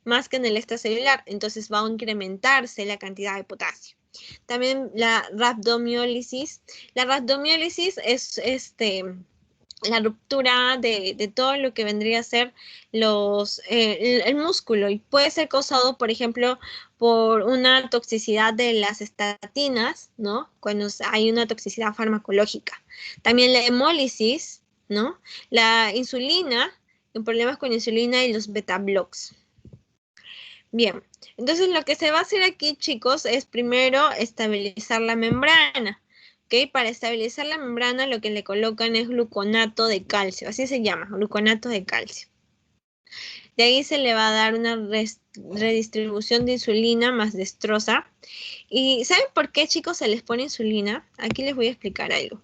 más que en el extracelular, entonces va a incrementarse la cantidad de potasio. También la rhabdomiólisis. La rhabdomiólisis es la ruptura de todo lo que vendría a ser el músculo y puede ser causado, por ejemplo, por una toxicidad de las estatinas, ¿no? Cuando hay una toxicidad farmacológica. También la hemólisis, ¿no? La insulina, problemas con insulina y los beta blocks. Bien, entonces lo que se va a hacer aquí, chicos, es primero estabilizar la membrana. ¿Ok? Para estabilizar la membrana lo que le colocan es gluconato de calcio, así se llama, gluconato de calcio. De ahí se le va a dar una redistribución de insulina más destroza. ¿Y saben por qué, chicos, se les pone insulina? Aquí les voy a explicar algo.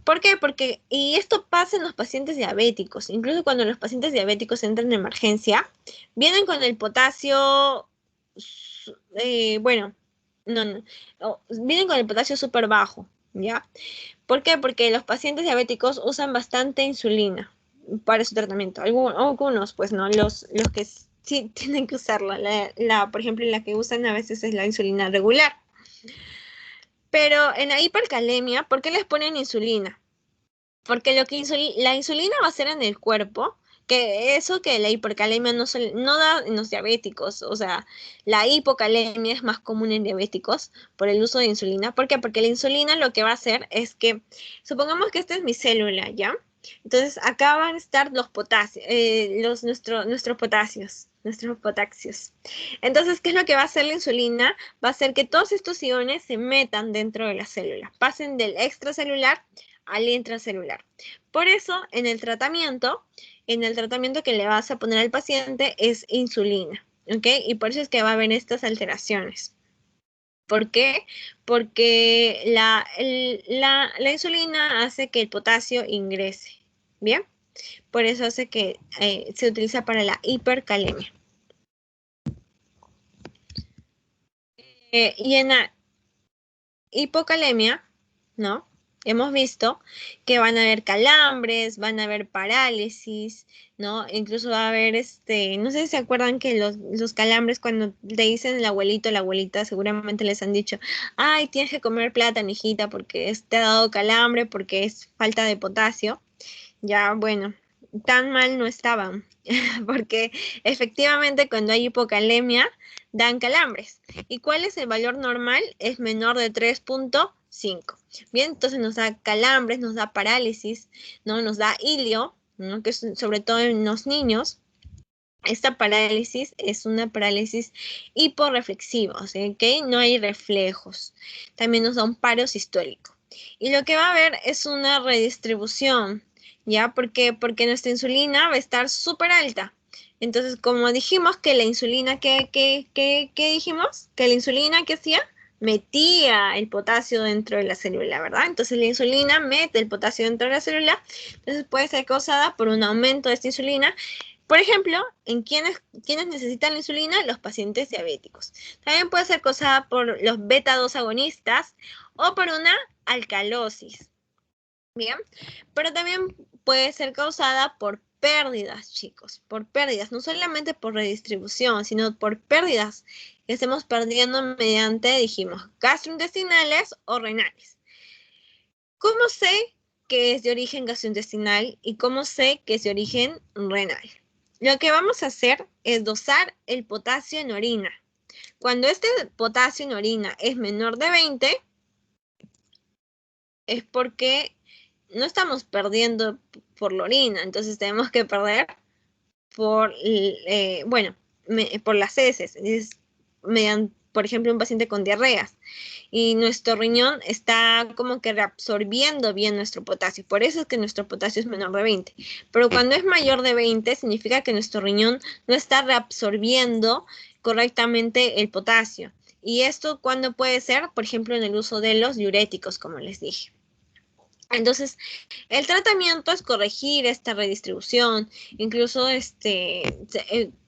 ¿Por qué? Porque, y esto pasa en los pacientes diabéticos, incluso cuando los pacientes diabéticos entran en emergencia, vienen con el potasio, vienen con el potasio súper bajo, ¿ya? ¿Por qué? Porque los pacientes diabéticos usan bastante insulina para su tratamiento. Algunos, pues no, los que sí tienen que usarla. Por ejemplo, la que usan a veces es la insulina regular. Pero en la hipercalemia, ¿por qué les ponen insulina? Porque lo que la insulina va a hacer en el cuerpo, que eso que la hipercalemia no da en los diabéticos, o sea, la hipocalemia es más común en diabéticos por el uso de insulina. ¿Por qué? Porque la insulina lo que va a hacer es que, supongamos que esta es mi célula, ¿ya? Entonces acá van a estar los potasios, nuestros potasios. Entonces, ¿qué es lo que va a hacer la insulina? Va a hacer que todos estos iones se metan dentro de la célula, pasen del extracelular al intracelular. Por eso, en el tratamiento que le vas a poner al paciente es insulina, ¿ok? Y por eso es que va a haber estas alteraciones. ¿Por qué? Porque la insulina hace que el potasio ingrese, ¿bien? Por eso hace que se utiliza para la hipercalemia. Y en la hipocalemia, ¿no? Hemos visto que van a haber calambres, van a haber parálisis, ¿no? Incluso va a haber, no sé si se acuerdan que los calambres cuando le dicen el abuelito o la abuelita, seguramente les han dicho, ay, tienes que comer plátano, hijita, porque te ha dado calambre, porque es falta de potasio. Ya, bueno, tan mal no estaban, porque efectivamente cuando hay hipocalemia dan calambres. ¿Y cuál es el valor normal? Es menor de 3.5. Bien, entonces nos da calambres, nos da parálisis, ¿no? Nos da ilio, ¿no? Que es sobre todo en los niños. Esta parálisis es una parálisis hiporreflexiva, ¿ok? No hay reflejos. También nos da un paro sistólico. Y lo que va a haber es una redistribución, ¿ya? Porque nuestra insulina va a estar súper alta. Entonces, como dijimos que la insulina, ¿qué dijimos? Que la insulina, ¿qué hacía? Metía el potasio dentro de la célula, ¿verdad? Entonces la insulina mete el potasio dentro de la célula, entonces puede ser causada por un aumento de esta insulina. Por ejemplo, en quienes necesitan la insulina, los pacientes diabéticos. También puede ser causada por los beta-2 agonistas o por una alcalosis. Bien, pero también puede ser causada por pérdidas, chicos, por pérdidas, no solamente por redistribución, sino por pérdidas que estemos perdiendo mediante, dijimos, gastrointestinales o renales. ¿Cómo sé que es de origen gastrointestinal y cómo sé que es de origen renal? Lo que vamos a hacer es dosar el potasio en orina. Cuando este potasio en orina es menor de 20, es porque no estamos perdiendo por la orina, entonces tenemos que perder por, por las heces. por ejemplo, un paciente con diarreas. Y nuestro riñón está como que reabsorbiendo bien nuestro potasio. Por eso es que nuestro potasio es menor de 20. Pero cuando es mayor de 20, significa que nuestro riñón no está reabsorbiendo correctamente el potasio. Y esto, ¿cuándo puede ser? Por ejemplo, en el uso de los diuréticos, como les dije. Entonces, el tratamiento es corregir esta redistribución, incluso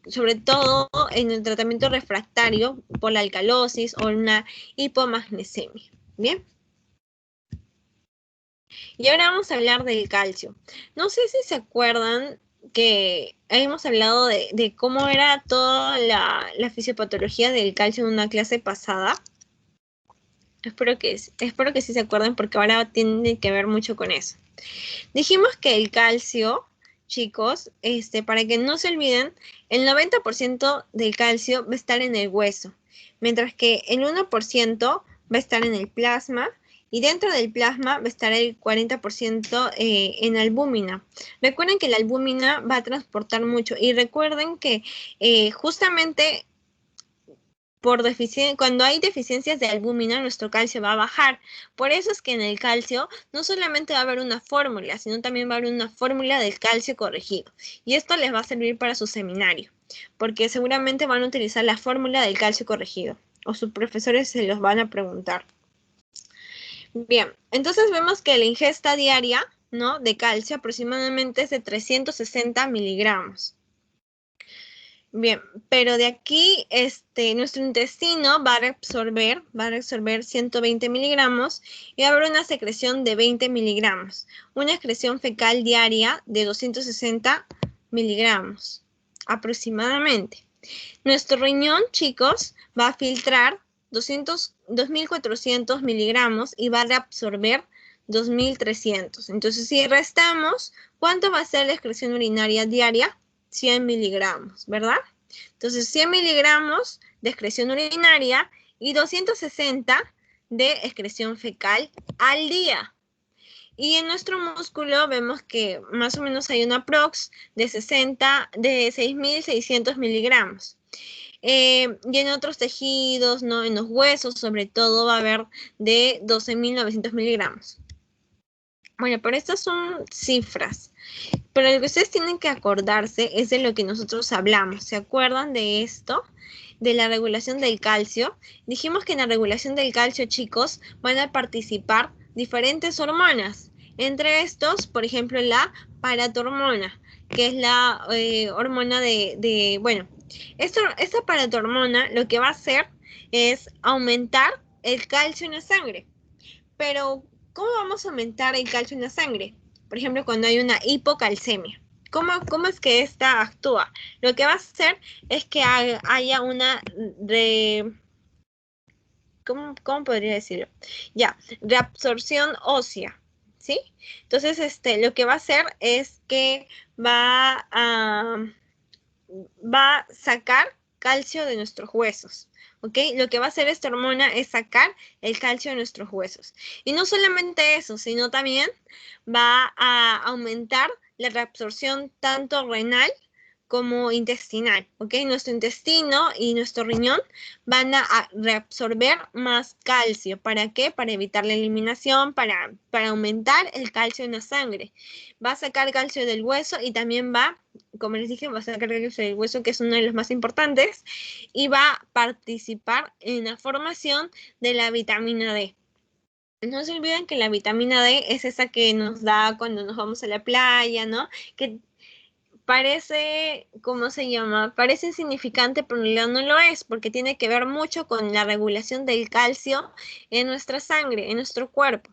sobre todo en el tratamiento refractario por la alcalosis o una hipomagnesemia. Bien. Y ahora vamos a hablar del calcio. No sé si se acuerdan que hemos hablado de cómo era toda la fisiopatología del calcio en una clase pasada. Espero que sí se acuerden porque ahora tiene que ver mucho con eso. Dijimos que el calcio, chicos, para que no se olviden, el 90% del calcio va a estar en el hueso, mientras que el 1% va a estar en el plasma y dentro del plasma va a estar el 40% en albúmina. Recuerden que la albúmina va a transportar mucho y recuerden que justamente cuando hay deficiencias de albúmina, nuestro calcio va a bajar. Por eso es que en el calcio no solamente va a haber una fórmula, sino también va a haber una fórmula del calcio corregido. Y esto les va a servir para su seminario, porque seguramente van a utilizar la fórmula del calcio corregido, o sus profesores se los van a preguntar. Bien, entonces vemos que la ingesta diaria, ¿no?, de calcio aproximadamente es de 360 miligramos. Bien, pero de aquí nuestro intestino va a reabsorber 120 miligramos y va a haber una secreción de 20 miligramos. Una excreción fecal diaria de 260 miligramos aproximadamente. Nuestro riñón, chicos, va a filtrar 2.400 miligramos y va a reabsorber 2.300. Entonces, si restamos, ¿cuánto va a ser la excreción urinaria diaria? 100 miligramos, ¿verdad? Entonces, 100 miligramos de excreción urinaria y 260 de excreción fecal al día. Y en nuestro músculo vemos que más o menos hay una prox de 6.600 miligramos. Y en otros tejidos, ¿no?, en los huesos, sobre todo, va a haber de 12.900 miligramos. Bueno, pero estas son cifras. Pero lo que ustedes tienen que acordarse es de lo que nosotros hablamos. ¿Se acuerdan de esto? De la regulación del calcio. Dijimos que en la regulación del calcio, chicos, van a participar diferentes hormonas. Entre estos, por ejemplo, la paratormona, que es la hormona bueno, esta paratormona lo que va a hacer es aumentar el calcio en la sangre. Pero, ¿cómo vamos a aumentar el calcio en la sangre? Por ejemplo, cuando hay una hipocalcemia. ¿Cómo es que esta actúa? Lo que va a hacer es que haya una ¿cómo podría decirlo? Ya, reabsorción ósea, ¿sí? Entonces, lo que va a hacer es que va a sacar calcio de nuestros huesos. ¿Ok? Lo que va a hacer esta hormona es sacar el calcio de nuestros huesos. Y no solamente eso, sino también va a aumentar la reabsorción tanto renal como intestinal, ¿ok? Nuestro intestino y nuestro riñón van a reabsorber más calcio. ¿Para qué? Para evitar la eliminación, para aumentar el calcio en la sangre. Va a sacar calcio del hueso y también va, como les dije, va a sacar calcio del hueso, que es uno de los más importantes, y va a participar en la formación de la vitamina D. No se olviden que la vitamina D es esa que nos da cuando nos vamos a la playa, ¿no? Que parece, ¿cómo se llama? Parece insignificante, pero en realidad no lo es, porque tiene que ver mucho con la regulación del calcio en nuestra sangre, en nuestro cuerpo.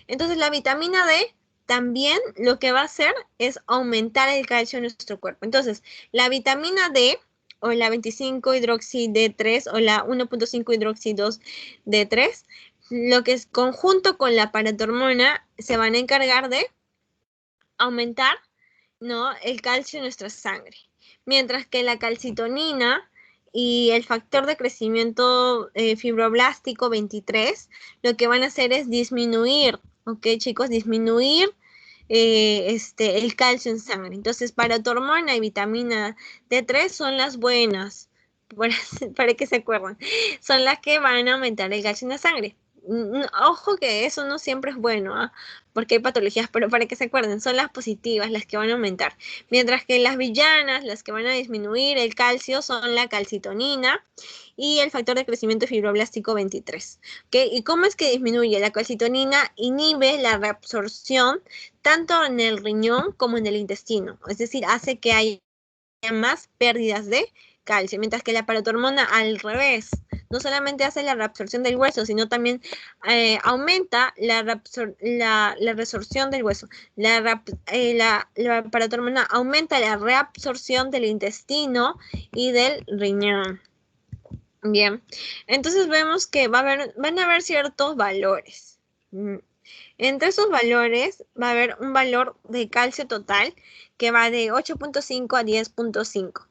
Entonces, la vitamina D también lo que va a hacer es aumentar el calcio en nuestro cuerpo. Entonces, la vitamina D, o la 25-hidroxi-D3, o la 1.5-hidroxi-2-D3, lo que es conjunto con la paratormona, se van a encargar de aumentar, ¿no?, el calcio en nuestra sangre. Mientras que la calcitonina y el factor de crecimiento fibroblástico 23, lo que van a hacer es disminuir, ¿ok, chicos? Disminuir el calcio en sangre. Entonces, paratormona y vitamina D3 son las buenas, para que se acuerden, son las que van a aumentar el calcio en la sangre. Ojo que eso no siempre es bueno, ¿ah? Porque hay patologías, pero para que se acuerden, son las positivas las que van a aumentar. Mientras que las villanas, las que van a disminuir el calcio, son la calcitonina y el factor de crecimiento fibroblástico 23. ¿Okay? ¿Y cómo es que disminuye? La calcitonina inhibe la reabsorción tanto en el riñón como en el intestino. Es decir, hace que haya más pérdidas de calcio, mientras que la paratormona al revés, no solamente hace la reabsorción del hueso, sino también aumenta la resorción del hueso. La paratormona aumenta la reabsorción del intestino y del riñón. Bien, entonces vemos que van a haber ciertos valores. Entre esos valores va a haber un valor de calcio total que va de 8.5 a 10.5.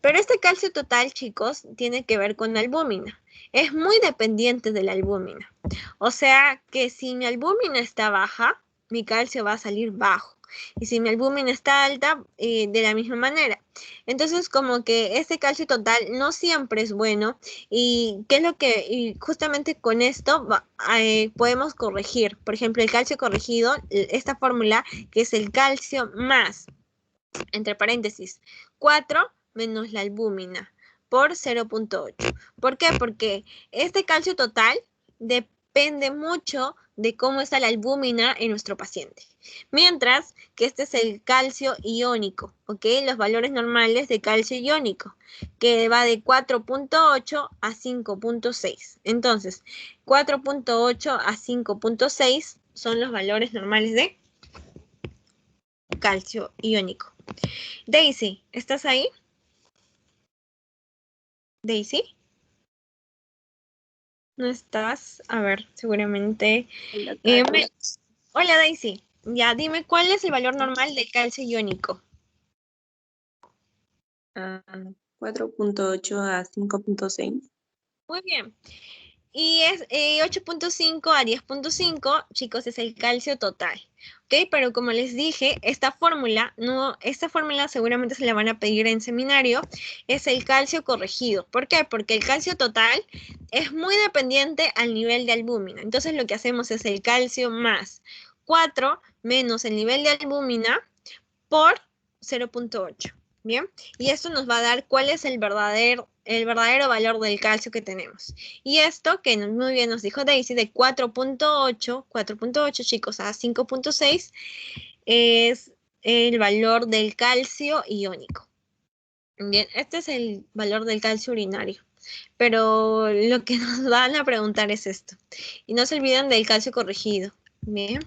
Pero este calcio total, chicos, tiene que ver con la albúmina. Es muy dependiente de la albúmina. O sea que si mi albúmina está baja, mi calcio va a salir bajo. Y si mi albúmina está alta, de la misma manera. Entonces, como que este calcio total no siempre es bueno. Y qué es lo que, y justamente con esto podemos corregir. Por ejemplo, el calcio corregido, esta fórmula que es el calcio más, entre paréntesis, 4 menos la albúmina por 0.8. ¿Por qué? Porque este calcio total depende mucho de cómo está la albúmina en nuestro paciente. Mientras que este es el calcio iónico, ¿ok? Los valores normales de calcio iónico, que va de 4.8 a 5.6. Entonces, 4.8 a 5.6 son los valores normales de calcio iónico. Daisy, ¿estás ahí? Daisy. ¿No estás? A ver, seguramente. Hola Daisy. Ya, dime, ¿cuál es el valor normal del calcio iónico? 4.8 a 5.6. Muy bien. Y es 8.5 a 10.5, chicos, es el calcio total. ¿Ok? Pero como les dije, esta fórmula seguramente se la van a pedir en seminario, es el calcio corregido. ¿Por qué? Porque el calcio total es muy dependiente al nivel de albúmina. Entonces lo que hacemos es el calcio más 4 menos el nivel de albúmina por 0.8. Bien, y esto nos va a dar cuál es el verdadero valor del calcio que tenemos. Y esto que muy bien nos dijo Daisy, de 4.8 chicos a 5.6 es el valor del calcio iónico. Bien, este es el valor del calcio urinario. Pero lo que nos van a preguntar es esto. Y no se olviden del calcio corregido. Bien.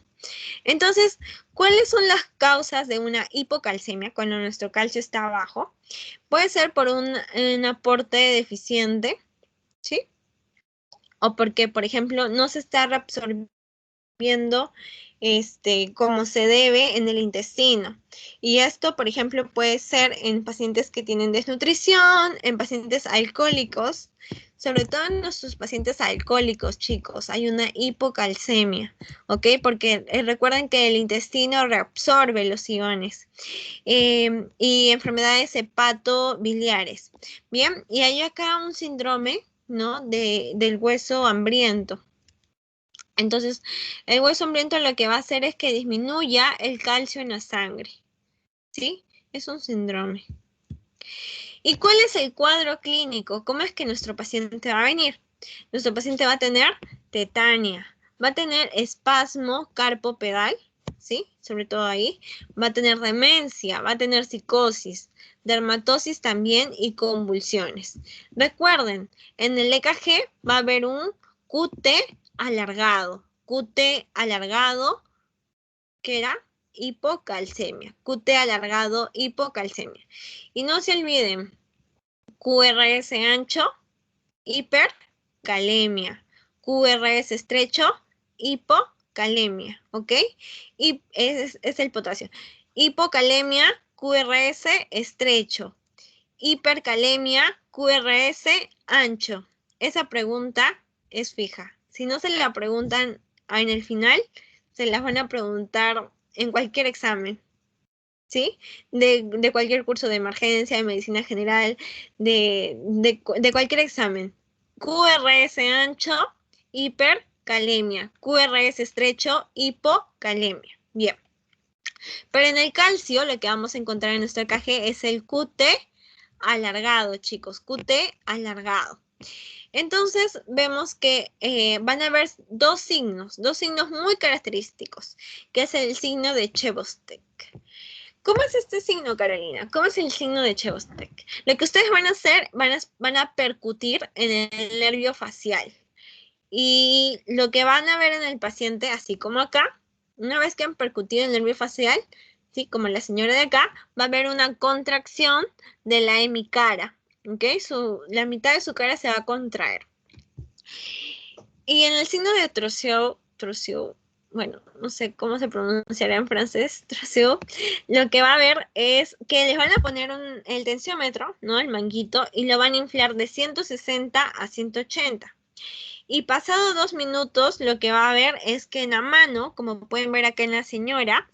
Entonces, ¿cuáles son las causas de una hipocalcemia cuando nuestro calcio está bajo? Puede ser por un aporte deficiente, ¿sí? O porque, por ejemplo, no se está reabsorbiendo como se debe en el intestino. Y esto, por ejemplo, puede ser en pacientes que tienen desnutrición, en pacientes alcohólicos, sobre todo en nuestros pacientes alcohólicos, chicos, hay una hipocalcemia, ¿ok? Porque recuerden que el intestino reabsorbe los iones. Y enfermedades hepatobiliares. Bien, y hay acá un síndrome, ¿no? Del hueso hambriento. Entonces, el hueso hambriento lo que va a hacer es que disminuya el calcio en la sangre, ¿sí? Es un síndrome. ¿Y cuál es el cuadro clínico? ¿Cómo es que nuestro paciente va a venir? Nuestro paciente va a tener tetania, va a tener espasmo carpopedal, ¿sí? Sobre todo ahí. Va a tener demencia, va a tener psicosis, dermatosis también y convulsiones. Recuerden, en el EKG va a haber un QT alargado. QT alargado, que era hipocalcemia. QT alargado, hipocalcemia. Y no se olviden, QRS ancho, hipercalemia. QRS estrecho, hipocalemia, ¿ok? Y es el potasio. Hipocalemia, QRS estrecho. Hipercalemia, QRS ancho. Esa pregunta es fija. Si no se la preguntan en el final, se las van a preguntar en cualquier examen. ¿sí? De cualquier curso de emergencia, de medicina general, de cualquier examen. QRS ancho, hipercalemia. QRS estrecho, hipocalemia. Bien. Pero en el calcio lo que vamos a encontrar en nuestro KG es el QT alargado, chicos. QT alargado. Entonces vemos que van a haber dos signos muy característicos, que es el signo de Chebostek. ¿Cómo es este signo, Carolina? ¿Cómo es el signo de Chebostek? Lo que ustedes van a hacer, van a percutir en el nervio facial. Y lo que van a ver en el paciente, así como acá, una vez que han percutido el nervio facial, ¿sí? Como la señora de acá, va a haber una contracción de la hemicara. ¿Ok? La mitad de su cara se va a contraer. Y en el signo de Trousseau, bueno, no sé cómo se pronunciará en francés, Trousseau, lo que va a ver es que les van a poner el tensiómetro, ¿no? El manguito, y lo van a inflar de 160 a 180. Y pasado 2 minutos, lo que va a ver es que en la mano, como pueden ver acá en la señora,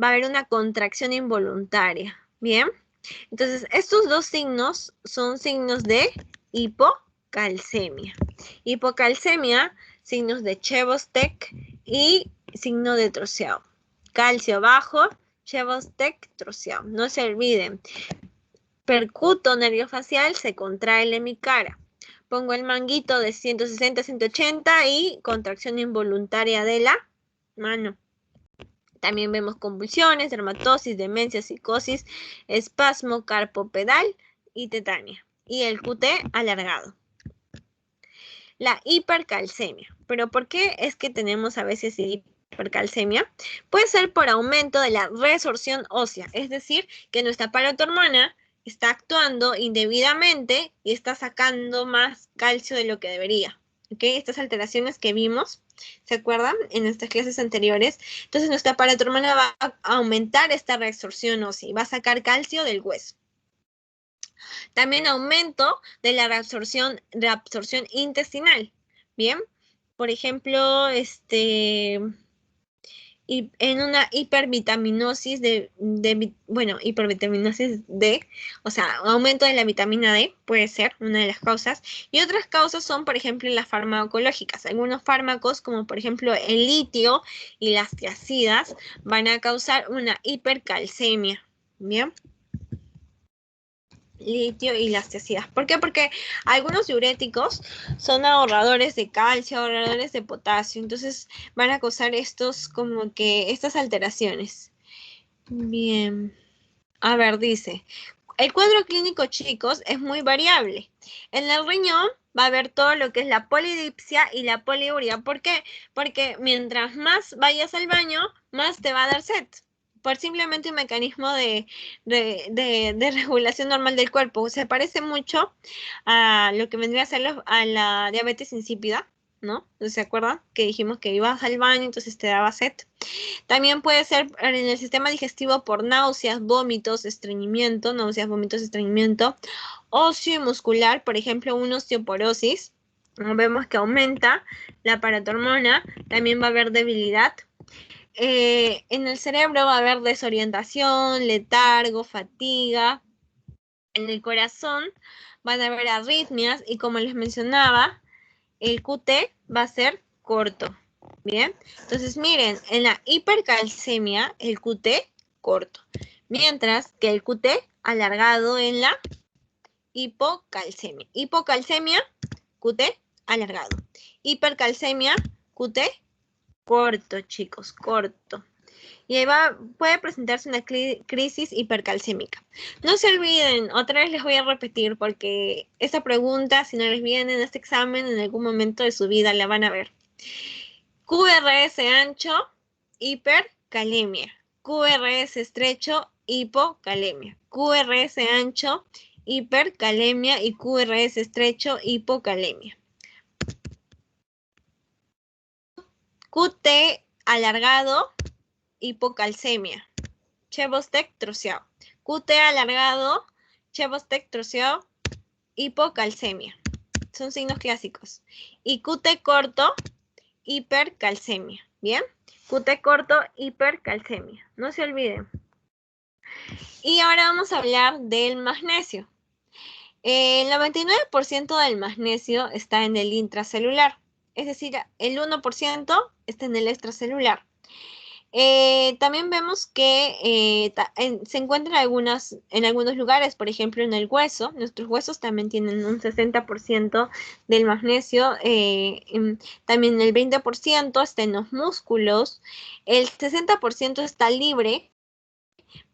va a haber una contracción involuntaria. ¿Bien? Entonces, estos dos signos son signos de hipocalcemia. Hipocalcemia, signos de Chebostek y signo de Trousseau. Calcio bajo, Chebostek, Trousseau. No se olviden. Percuto nervio facial, se contrae la hemicara. Pongo el manguito de 160 a 180 y contracción involuntaria de la mano. También vemos convulsiones, dermatosis, demencia, psicosis, espasmo carpopedal y tetania. Y el QT alargado. La hipercalcemia. ¿Pero por qué es que tenemos a veces hipercalcemia? Puede ser por aumento de la resorción ósea, es decir, que nuestra parotormona está actuando indebidamente y está sacando más calcio de lo que debería. ¿Ok? Estas alteraciones que vimos, ¿se acuerdan? En nuestras clases anteriores. Entonces nuestra parotormona va a aumentar esta reabsorción ósea y va a sacar calcio del hueso. También aumento de la reabsorción intestinal. Bien, por ejemplo, y en una hipervitaminosis hipervitaminosis D, o sea, aumento de la vitamina D puede ser una de las causas. Y otras causas son, por ejemplo, las farmacológicas. Algunos fármacos, como por ejemplo el litio y las tiazidas, van a causar una hipercalcemia. Bien. Litio y las tiazidas. ¿Por qué? Porque algunos diuréticos son ahorradores de calcio, ahorradores de potasio, entonces van a causar estas alteraciones. Bien. A ver, dice, el cuadro clínico, chicos, es muy variable. En el riñón va a haber todo lo que es la polidipsia y la poliuria. ¿Por qué? Porque mientras más vayas al baño, más te va a dar sed. Por simplemente un mecanismo de regulación normal del cuerpo. Se parece mucho a lo que vendría a ser a la diabetes insípida, ¿no? ¿Se acuerdan? Que dijimos que ibas al baño, entonces te daba sed. También puede ser en el sistema digestivo por náuseas, vómitos, estreñimiento, óseo y muscular, por ejemplo, una osteoporosis. Vemos que aumenta la paratormona, también va a haber debilidad. En el cerebro va a haber desorientación, letargo, fatiga. En el corazón van a haber arritmias y como les mencionaba, el QT va a ser corto. Bien, entonces miren, en la hipercalcemia el QT corto, mientras que el QT alargado en la hipocalcemia. Hipocalcemia, QT alargado. Hipercalcemia, QT corto, chicos, corto. Y ahí puede presentarse una crisis hipercalcémica. No se olviden, otra vez les voy a repetir, porque esta pregunta, si no les viene en este examen, en algún momento de su vida la van a ver. QRS ancho, hipercalemia. QRS estrecho, hipocalemia. QRS ancho, hipercalemia y QRS estrecho, hipocalemia. QT alargado, hipocalcemia. Chebostek, Trousseau. QT alargado, Chebostek, Trousseau, hipocalcemia. Son signos clásicos. Y QT corto, hipercalcemia. ¿Bien? QT corto, hipercalcemia. No se olviden. Y ahora vamos a hablar del magnesio. El 99% del magnesio está en el intracelular, es decir, el 1% está en el extracelular. También vemos que se encuentra en algunos lugares, por ejemplo en el hueso. Nuestros huesos también tienen un 60% del magnesio, también el 20% está en los músculos, el 60% está libre,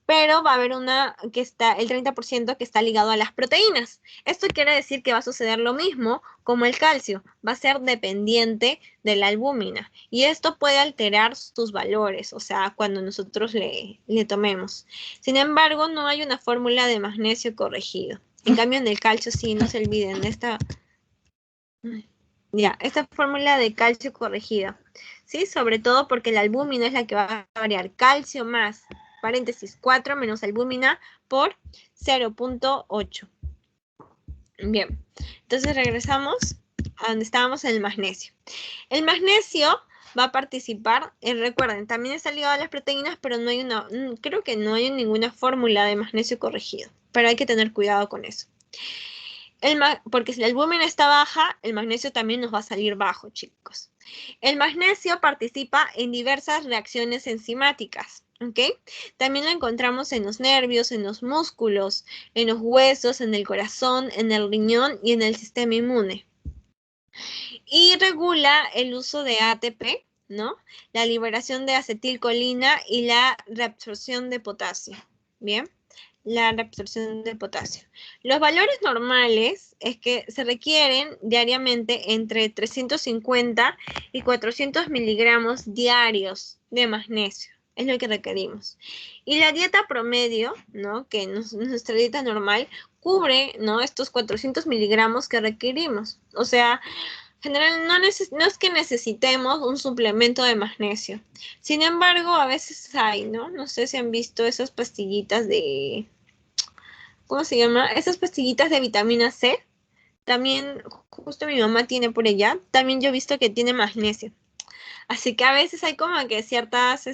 pero va a haber el 30% que está ligado a las proteínas. Esto quiere decir que va a suceder lo mismo como el calcio, va a ser dependiente de la albúmina y esto puede alterar sus valores, o sea, cuando nosotros le tomemos. Sin embargo, no hay una fórmula de magnesio corregido. En cambio, en el calcio sí, no se olviden de esta fórmula de calcio corregida, ¿sí? Sobre todo porque la albúmina es la que va a variar. Calcio más, paréntesis, 4 menos albúmina por 0.8. Bien, entonces regresamos a donde estábamos en el magnesio. El magnesio va a participar, recuerden, también está ligado a las proteínas, pero creo que no hay ninguna fórmula de magnesio corregido, pero hay que tener cuidado con eso. Porque si la albúmina está baja, el magnesio también nos va a salir bajo, chicos. El magnesio participa en diversas reacciones enzimáticas, ¿ok? También lo encontramos en los nervios, en los músculos, en los huesos, en el corazón, en el riñón y en el sistema inmune. Y regula el uso de ATP, ¿no? La liberación de acetilcolina y la reabsorción de potasio, ¿bien? La reabsorción de potasio. Los valores normales es que se requieren diariamente entre 350 y 400 miligramos diarios de magnesio. Es lo que requerimos. Y la dieta promedio, ¿no? Que nuestra dieta normal cubre, ¿no? Estos 400 miligramos que requerimos. O sea, en general no es que necesitemos un suplemento de magnesio. Sin embargo, a veces hay, ¿no? No sé si han visto esas pastillitas de... ¿Cómo se llama? Esas pastillitas de vitamina C. También, justo mi mamá tiene por ella. También yo he visto que tiene magnesio. Así que a veces hay como que ciertas,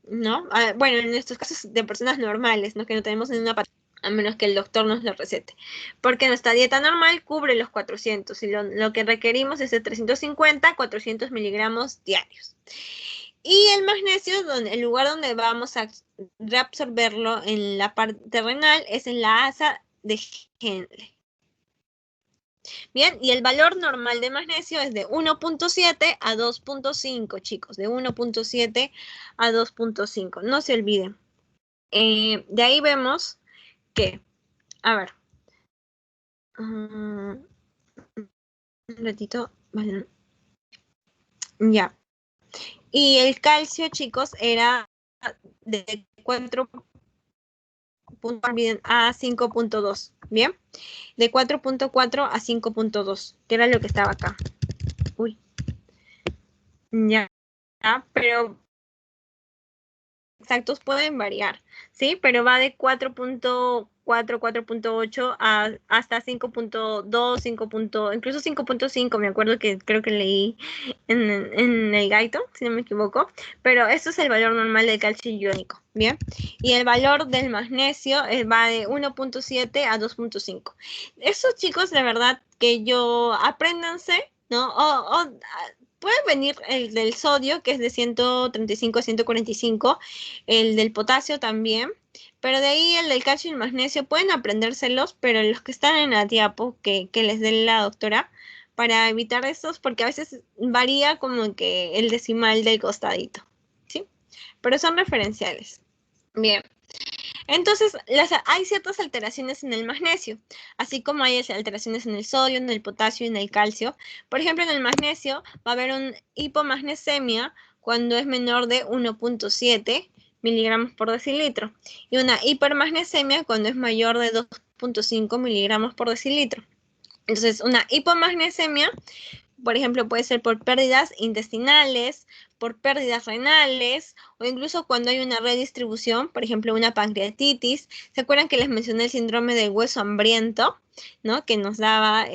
¿no? Bueno, en estos casos de personas normales, ¿no? Que no tenemos ninguna patología, a menos que el doctor nos lo recete. Porque nuestra dieta normal cubre los 400 y lo que requerimos es de 350 a 400 miligramos diarios. Y el magnesio, el lugar donde vamos a reabsorberlo en la parte renal es en la asa de Henle. Bien, y el valor normal de magnesio es de 1.7 a 2.5, chicos, de 1.7 a 2.5, no se olviden. De ahí vemos que, a ver, un ratito, vale. Ya. Y el calcio, chicos, era de 4 a 5.2, ¿bien? De 4.4 a 5.2, que era lo que estaba acá. Uy. Ya, pero exactos pueden variar, ¿sí? Pero va de 4.4, 4.8 hasta 5.2, 5. Incluso 5.5, me acuerdo que creo que leí en el Gaito, si no me equivoco, pero esto es el valor normal del calcio iónico, ¿bien? Y el valor del magnesio va de 1.7 a 2.5. Estos chicos, de verdad, que apréndanse, ¿no? Puede venir el del sodio, que es de 135 a 145, el del potasio también, pero de ahí el del calcio y el magnesio pueden aprendérselos, pero los que están en la diapo que les dé la doctora, para evitar estos, porque a veces varía como que el decimal del costadito, ¿sí? Pero son referenciales. Bien. Entonces, hay ciertas alteraciones en el magnesio, así como hay alteraciones en el sodio, en el potasio y en el calcio. Por ejemplo, en el magnesio va a haber una hipomagnesemia cuando es menor de 1.7 miligramos por decilitro y una hipermagnesemia cuando es mayor de 2.5 miligramos por decilitro. Entonces, una hipomagnesemia, por ejemplo, puede ser por pérdidas intestinales, por pérdidas renales o incluso cuando hay una redistribución, por ejemplo, una pancreatitis. ¿Se acuerdan que les mencioné el síndrome del hueso hambriento, ¿no? Que nos daba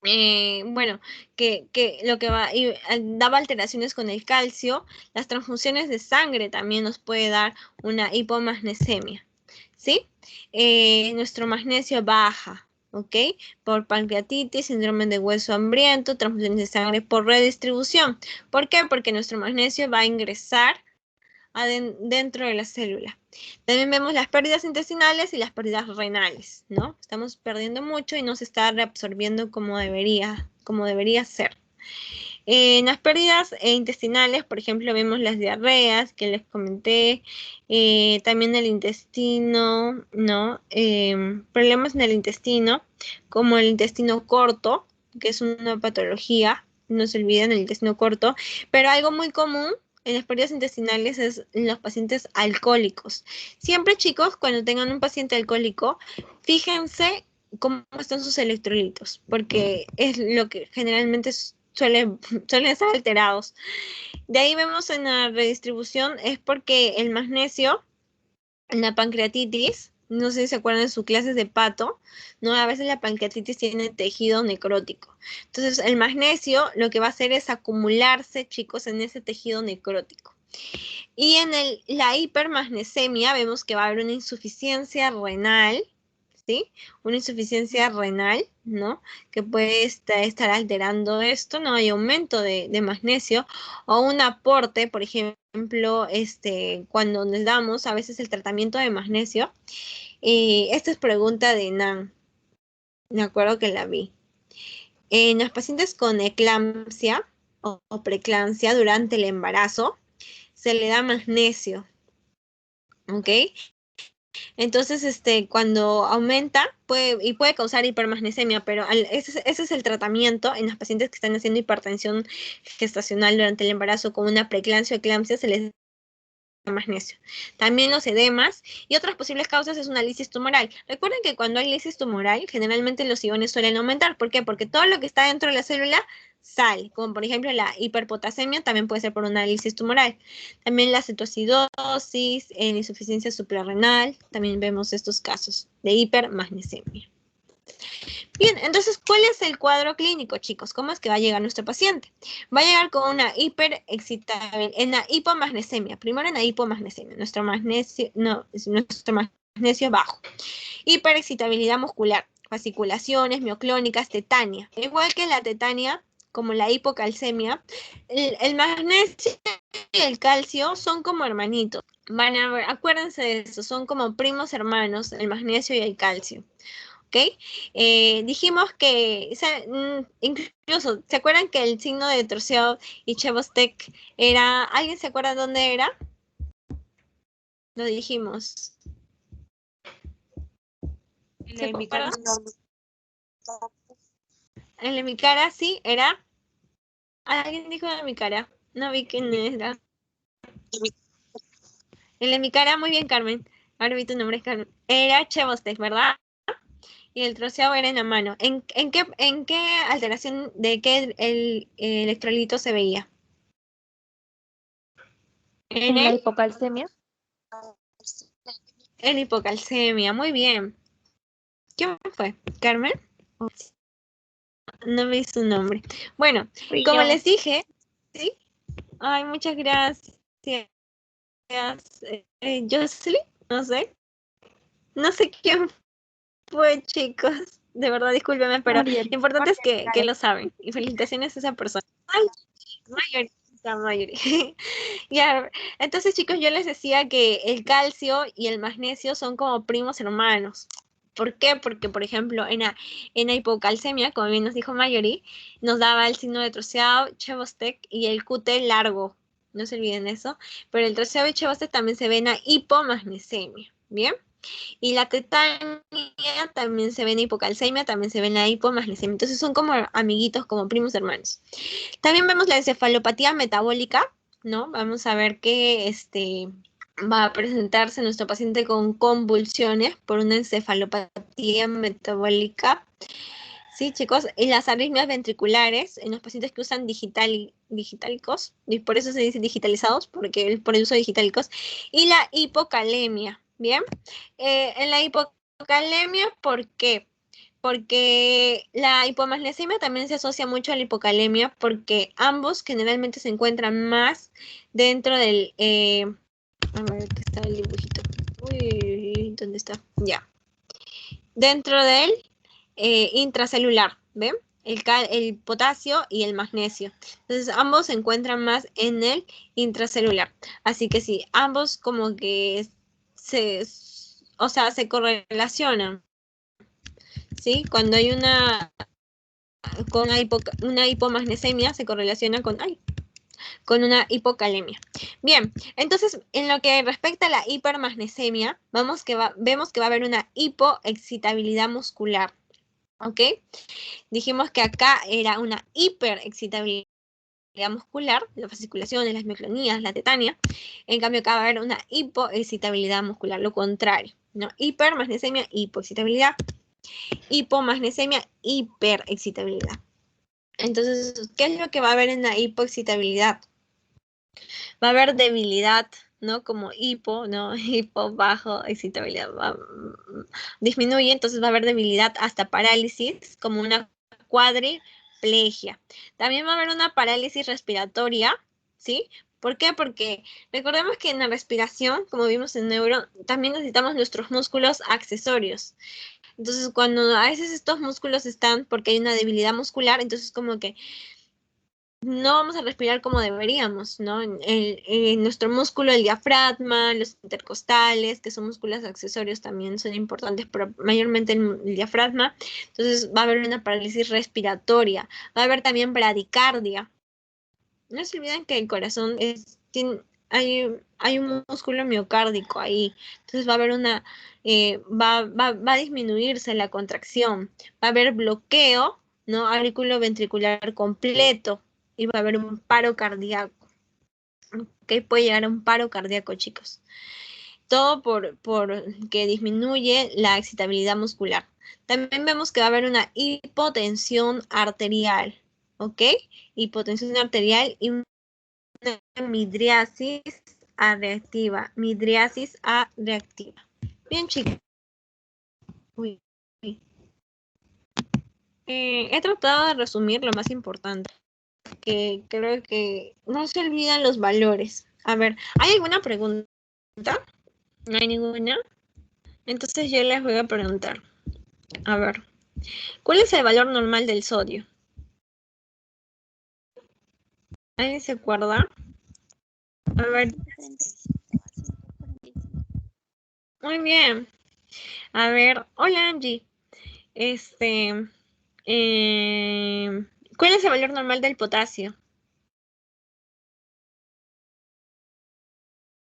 bueno, que lo que va, y daba alteraciones con el calcio, las transfusiones de sangre también nos puede dar una hipomagnesemia, ¿sí? Nuestro magnesio baja, ¿ok? Por pancreatitis, síndrome de hueso hambriento, transfusiones de sangre por redistribución. ¿Por qué? Porque nuestro magnesio va a ingresar dentro de la célula. También vemos las pérdidas intestinales y las pérdidas renales, ¿no? Estamos perdiendo mucho y no se está reabsorbiendo como debería ser. En las pérdidas intestinales, por ejemplo, vemos las diarreas que les comenté, también el intestino, ¿no? Problemas en el intestino, como el intestino corto, que es una patología, no se olviden el intestino corto, pero algo muy común en las pérdidas intestinales es en los pacientes alcohólicos. Siempre, chicos, cuando tengan un paciente alcohólico, fíjense cómo están sus electrolitos, porque es lo que generalmente suelen estar alterados. De ahí vemos en la redistribución, es porque el magnesio, en la pancreatitis, no sé si se acuerdan de sus clases de pato, ¿no? A veces la pancreatitis tiene tejido necrótico. Entonces, el magnesio lo que va a hacer es acumularse, chicos, en ese tejido necrótico. Y en la hipermagnesemia vemos que va a haber una insuficiencia renal, ¿sí? Una insuficiencia renal, ¿no? Que puede estar alterando esto, ¿no? Hay aumento de magnesio o un aporte, por ejemplo, cuando nos damos a veces el tratamiento de magnesio. Esta es pregunta de Nan, me acuerdo que la vi. En los pacientes con eclampsia o preeclampsia durante el embarazo, se le da magnesio, ¿ok? Entonces, cuando aumenta, puede causar hipermagnesemia, pero ese es el tratamiento en los pacientes que están haciendo hipertensión gestacional durante el embarazo con una preeclampsia o eclampsia, se les da magnesio. También los edemas y otras posibles causas es una lisis tumoral. Recuerden que cuando hay lisis tumoral, generalmente los iones suelen aumentar. ¿Por qué? Porque todo lo que está dentro de la célula sale, como por ejemplo la hiperpotasemia también puede ser por una lisis tumoral. También la cetoacidosis, en insuficiencia suprarrenal, también vemos estos casos de hipermagnesemia. Bien, entonces, ¿cuál es el cuadro clínico, chicos? ¿Cómo es que va a llegar nuestro paciente? Va a llegar con una hiperexcitabilidad, en la hipomagnesemia. Primero en la hipomagnesemia, nuestro magnesio bajo. Hiperexcitabilidad muscular, fasciculaciones, mioclónicas, tetania. Igual que la tetania, como la hipocalcemia, el magnesio y el calcio son como hermanitos. Acuérdense de eso, son como primos hermanos, el magnesio y el calcio. ¿Ok? Dijimos que, incluso, ¿se acuerdan que el signo de Trousseau y Chebostek era, ¿alguien se acuerda dónde era? Lo dijimos. ¿Se acuerdan? En mi cara, sí, era. ¿Alguien dijo en mi cara? No vi quién era. En mi cara, muy bien, Carmen. Ahora vi tu nombre, Carmen. Era Chebostek, ¿verdad? Y el troceado era en la mano. ¿En qué alteración de qué el electrolito se veía? En la hipocalcemia. En hipocalcemia, muy bien. ¿Quién fue? ¿Carmen? No vi su nombre. Bueno, como les dije, ¿sí? Ay, muchas gracias. Jocelyn, no sé. No sé quién fue, chicos. De verdad, discúlpeme, pero lo importante es que lo saben. Y felicitaciones a esa persona. Ay, Mayuri. Ya, entonces, chicos, yo les decía que el calcio y el magnesio son como primos hermanos. ¿Por qué? Porque, por ejemplo, en la hipocalcemia, como bien nos dijo Mayuri, nos daba el signo de Trousseau, Chebostek y el QT largo. No se olviden eso. Pero el Trousseau y Chebostek también se ven a hipomagnesemia. ¿Bien? Y la tetania también se ve en hipocalcemia, también se ve en la hipomagnesemia. Entonces son como amiguitos, como primos hermanos. También vemos la encefalopatía metabólica, ¿no? Vamos a ver que va a presentarse nuestro paciente con convulsiones por una encefalopatía metabólica. Sí, chicos, y las arritmias ventriculares en los pacientes que usan digitálicos, y por eso se dice digitalizados, porque por el uso de digitálicos, y la hipocalemia, ¿bien? En la hipocalemia, ¿por qué? Porque la hipomagnesemia también se asocia mucho a la hipocalemia, porque ambos generalmente se encuentran más dentro del... a ver, ¿qué está el dibujito? Uy, ¿dónde está? Ya. Dentro del intracelular, ¿ven? El potasio y el magnesio. Entonces, ambos se encuentran más en el intracelular. Así que sí, ambos como que se correlacionan. ¿Sí? Cuando hay una hipomagnesemia se correlaciona con una hipocalemia. Bien, entonces en lo que respecta a la hipermagnesemia, vemos que va a haber una hipoexcitabilidad muscular. ¿Ok? Dijimos que acá era una hiperexcitabilidad muscular, las fasciculaciones, las mioclonías, la tetania. En cambio, acá va a haber una hipoexcitabilidad muscular, lo contrario, ¿no? Hipermagnesemia, hipoexcitabilidad. Hipomagnesemia, hiperexcitabilidad. Entonces, ¿qué es lo que va a haber en la hipoexcitabilidad? Va a haber debilidad, ¿no? Como hipo, ¿no? Hipo, bajo, excitabilidad. Disminuye, entonces va a haber debilidad hasta parálisis, como una cuadriplegia. También va a haber una parálisis respiratoria, ¿sí? ¿Por qué? Porque recordemos que en la respiración, como vimos en neuro, también necesitamos nuestros músculos accesorios. Entonces, cuando a veces estos músculos están, porque hay una debilidad muscular, entonces como que no vamos a respirar como deberíamos, ¿no? Nuestro músculo, el diafragma, los intercostales, que son músculos accesorios también son importantes, pero mayormente el diafragma. Entonces va a haber una parálisis respiratoria, va a haber también bradicardia. No se olviden que el corazón hay un músculo miocárdico ahí, entonces va a haber va a disminuirse la contracción, va a haber bloqueo, ¿no? Auriculoventricular completo y va a haber un paro cardíaco. ¿Ok? Puede llegar a un paro cardíaco, chicos. Todo por que disminuye la excitabilidad muscular. También vemos que va a haber una hipotensión arterial, ¿ok? Hipotensión arterial y una midriasis reactiva. Midriasis reactiva. Bien, chicos. He tratado de resumir lo más importante, que creo que no se olvidan los valores. A ver, ¿hay alguna pregunta? ¿No hay ninguna? Entonces yo les voy a preguntar. A ver, ¿cuál es el valor normal del sodio? ¿Alguien se acuerda? A ver, 45 a 145. muy bien. A ver, hola Angie. ¿Cuál es el valor normal del potasio?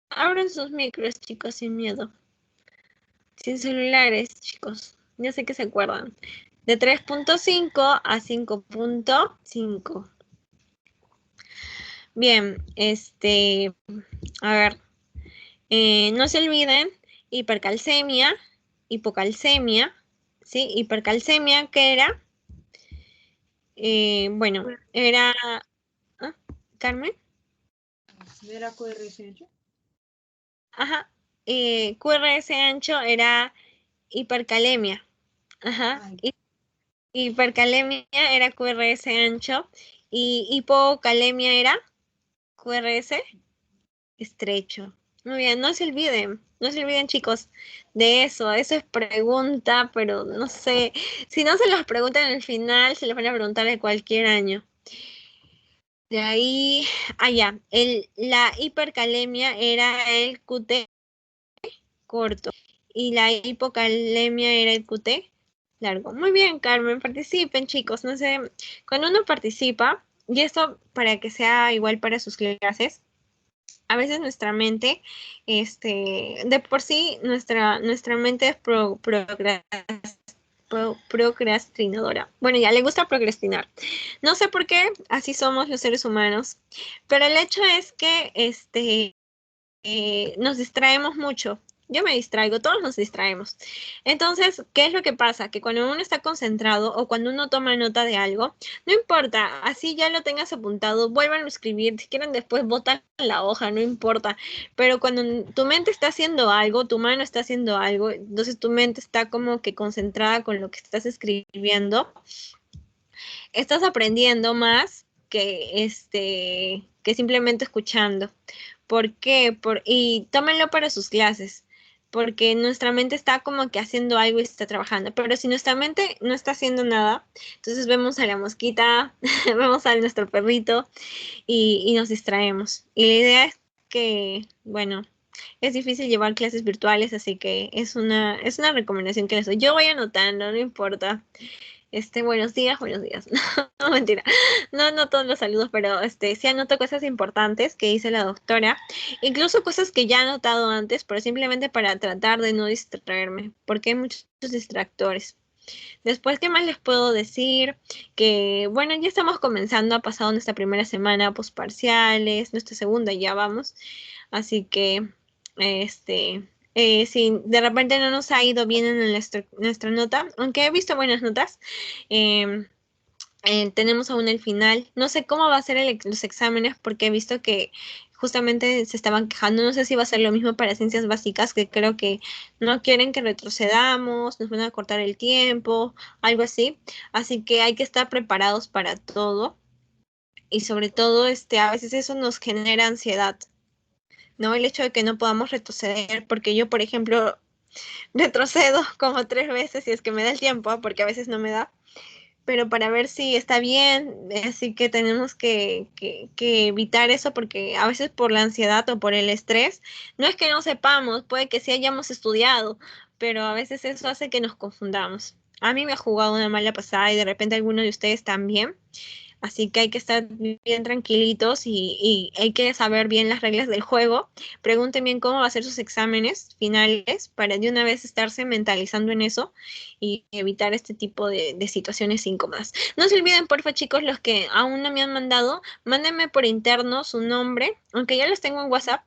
Abran sus micros, chicos, sin miedo. Sin celulares, chicos. Ya sé que se acuerdan. De 3.5 a 5.5. Bien, a ver. No se olviden, hipercalcemia, hipocalcemia, ¿sí? Hipercalcemia, ¿qué era? Bueno, era... ¿Ah? ¿Carmen? ¿Era QRS8? Ajá. QRS ancho era hipercalemia. Ajá. Ay. Hipercalemia era QRS ancho y hipocalemia era QRS estrecho. Muy bien, no se olviden chicos de eso. Eso es pregunta, pero no sé. Si no se los preguntan al final, se les van a preguntar de cualquier año. De ahí, allá, la hipercalemia era el QT corto y la hipocalemia era el QT largo. Muy bien, Carmen, participen, chicos. No sé, cuando uno participa, y esto para que sea igual para sus clases, a veces nuestra mente, de por sí, nuestra mente es procrastinadora. Bueno, ya le gusta procrastinar. No sé por qué, así somos los seres humanos, pero el hecho es que nos distraemos mucho Yo me distraigo, todos nos distraemos. Entonces, ¿qué es lo que pasa? Que cuando uno está concentrado o cuando uno toma nota de algo, no importa, así ya lo tengas apuntado, vuelvan a escribir, si quieren después botan la hoja, no importa. Pero cuando tu mente está haciendo algo, tu mano está haciendo algo, entonces tu mente está como que concentrada con lo que estás escribiendo, estás aprendiendo más que simplemente escuchando. ¿Por qué? Y tómenlo para sus clases, porque nuestra mente está como que haciendo algo y está trabajando, pero si nuestra mente no está haciendo nada, entonces vemos a la mosquita, vemos a nuestro perrito y nos distraemos. Y la idea es que, bueno, es difícil llevar clases virtuales, así que es una recomendación que les doy. Yo voy anotando, no importa. Buenos días, buenos días. No, mentira. No todos los saludos, pero sí anoto cosas importantes que dice la doctora, incluso cosas que ya he anotado antes, pero simplemente para tratar de no distraerme, porque hay muchos distractores. Después, ¿qué más les puedo decir? Que, bueno, ya estamos comenzando, ha pasado nuestra primera semana postparciales, nuestra segunda ya vamos, así que, si de repente no nos ha ido bien en nuestra nota, aunque he visto buenas notas, tenemos aún el final. No sé cómo va a ser los exámenes porque he visto que justamente se estaban quejando. No sé si va a ser lo mismo para ciencias básicas, que creo que no quieren que retrocedamos, nos van a cortar el tiempo, algo así. Así que hay que estar preparados para todo. Y sobre todo, a veces eso nos genera ansiedad, ¿no? El hecho de que no podamos retroceder, porque yo, por ejemplo, retrocedo como 3 veces si es que me da el tiempo, porque a veces no me da, pero para ver si está bien, así que tenemos que evitar eso, porque a veces por la ansiedad o por el estrés, no es que no sepamos, puede que sí hayamos estudiado, pero a veces eso hace que nos confundamos. A mí me ha jugado una mala pasada y de repente alguno de ustedes también. Así que hay que estar bien tranquilitos y hay que saber bien las reglas del juego. Pregunten bien cómo va a ser sus exámenes finales para de una vez estarse mentalizando en eso y evitar este tipo de situaciones incómodas. No se olviden, porfa, chicos, los que aún no me han mandado, mándenme por interno su nombre, aunque ya los tengo en WhatsApp,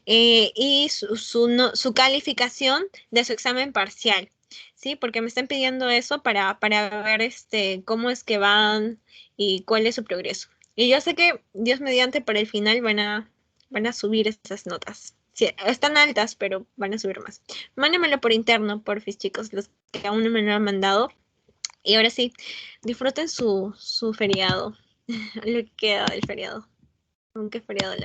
y su calificación de su examen parcial. Sí, porque me están pidiendo eso para ver cómo es que van y cuál es su progreso. Y yo sé que, Dios mediante, para el final van a subir esas notas. Sí, están altas, pero van a subir más. Mándenmelo por interno, porfis, chicos, los que aún no me lo han mandado. Y ahora sí, disfruten su feriado, lo que queda del feriado. Aunque feriado largo.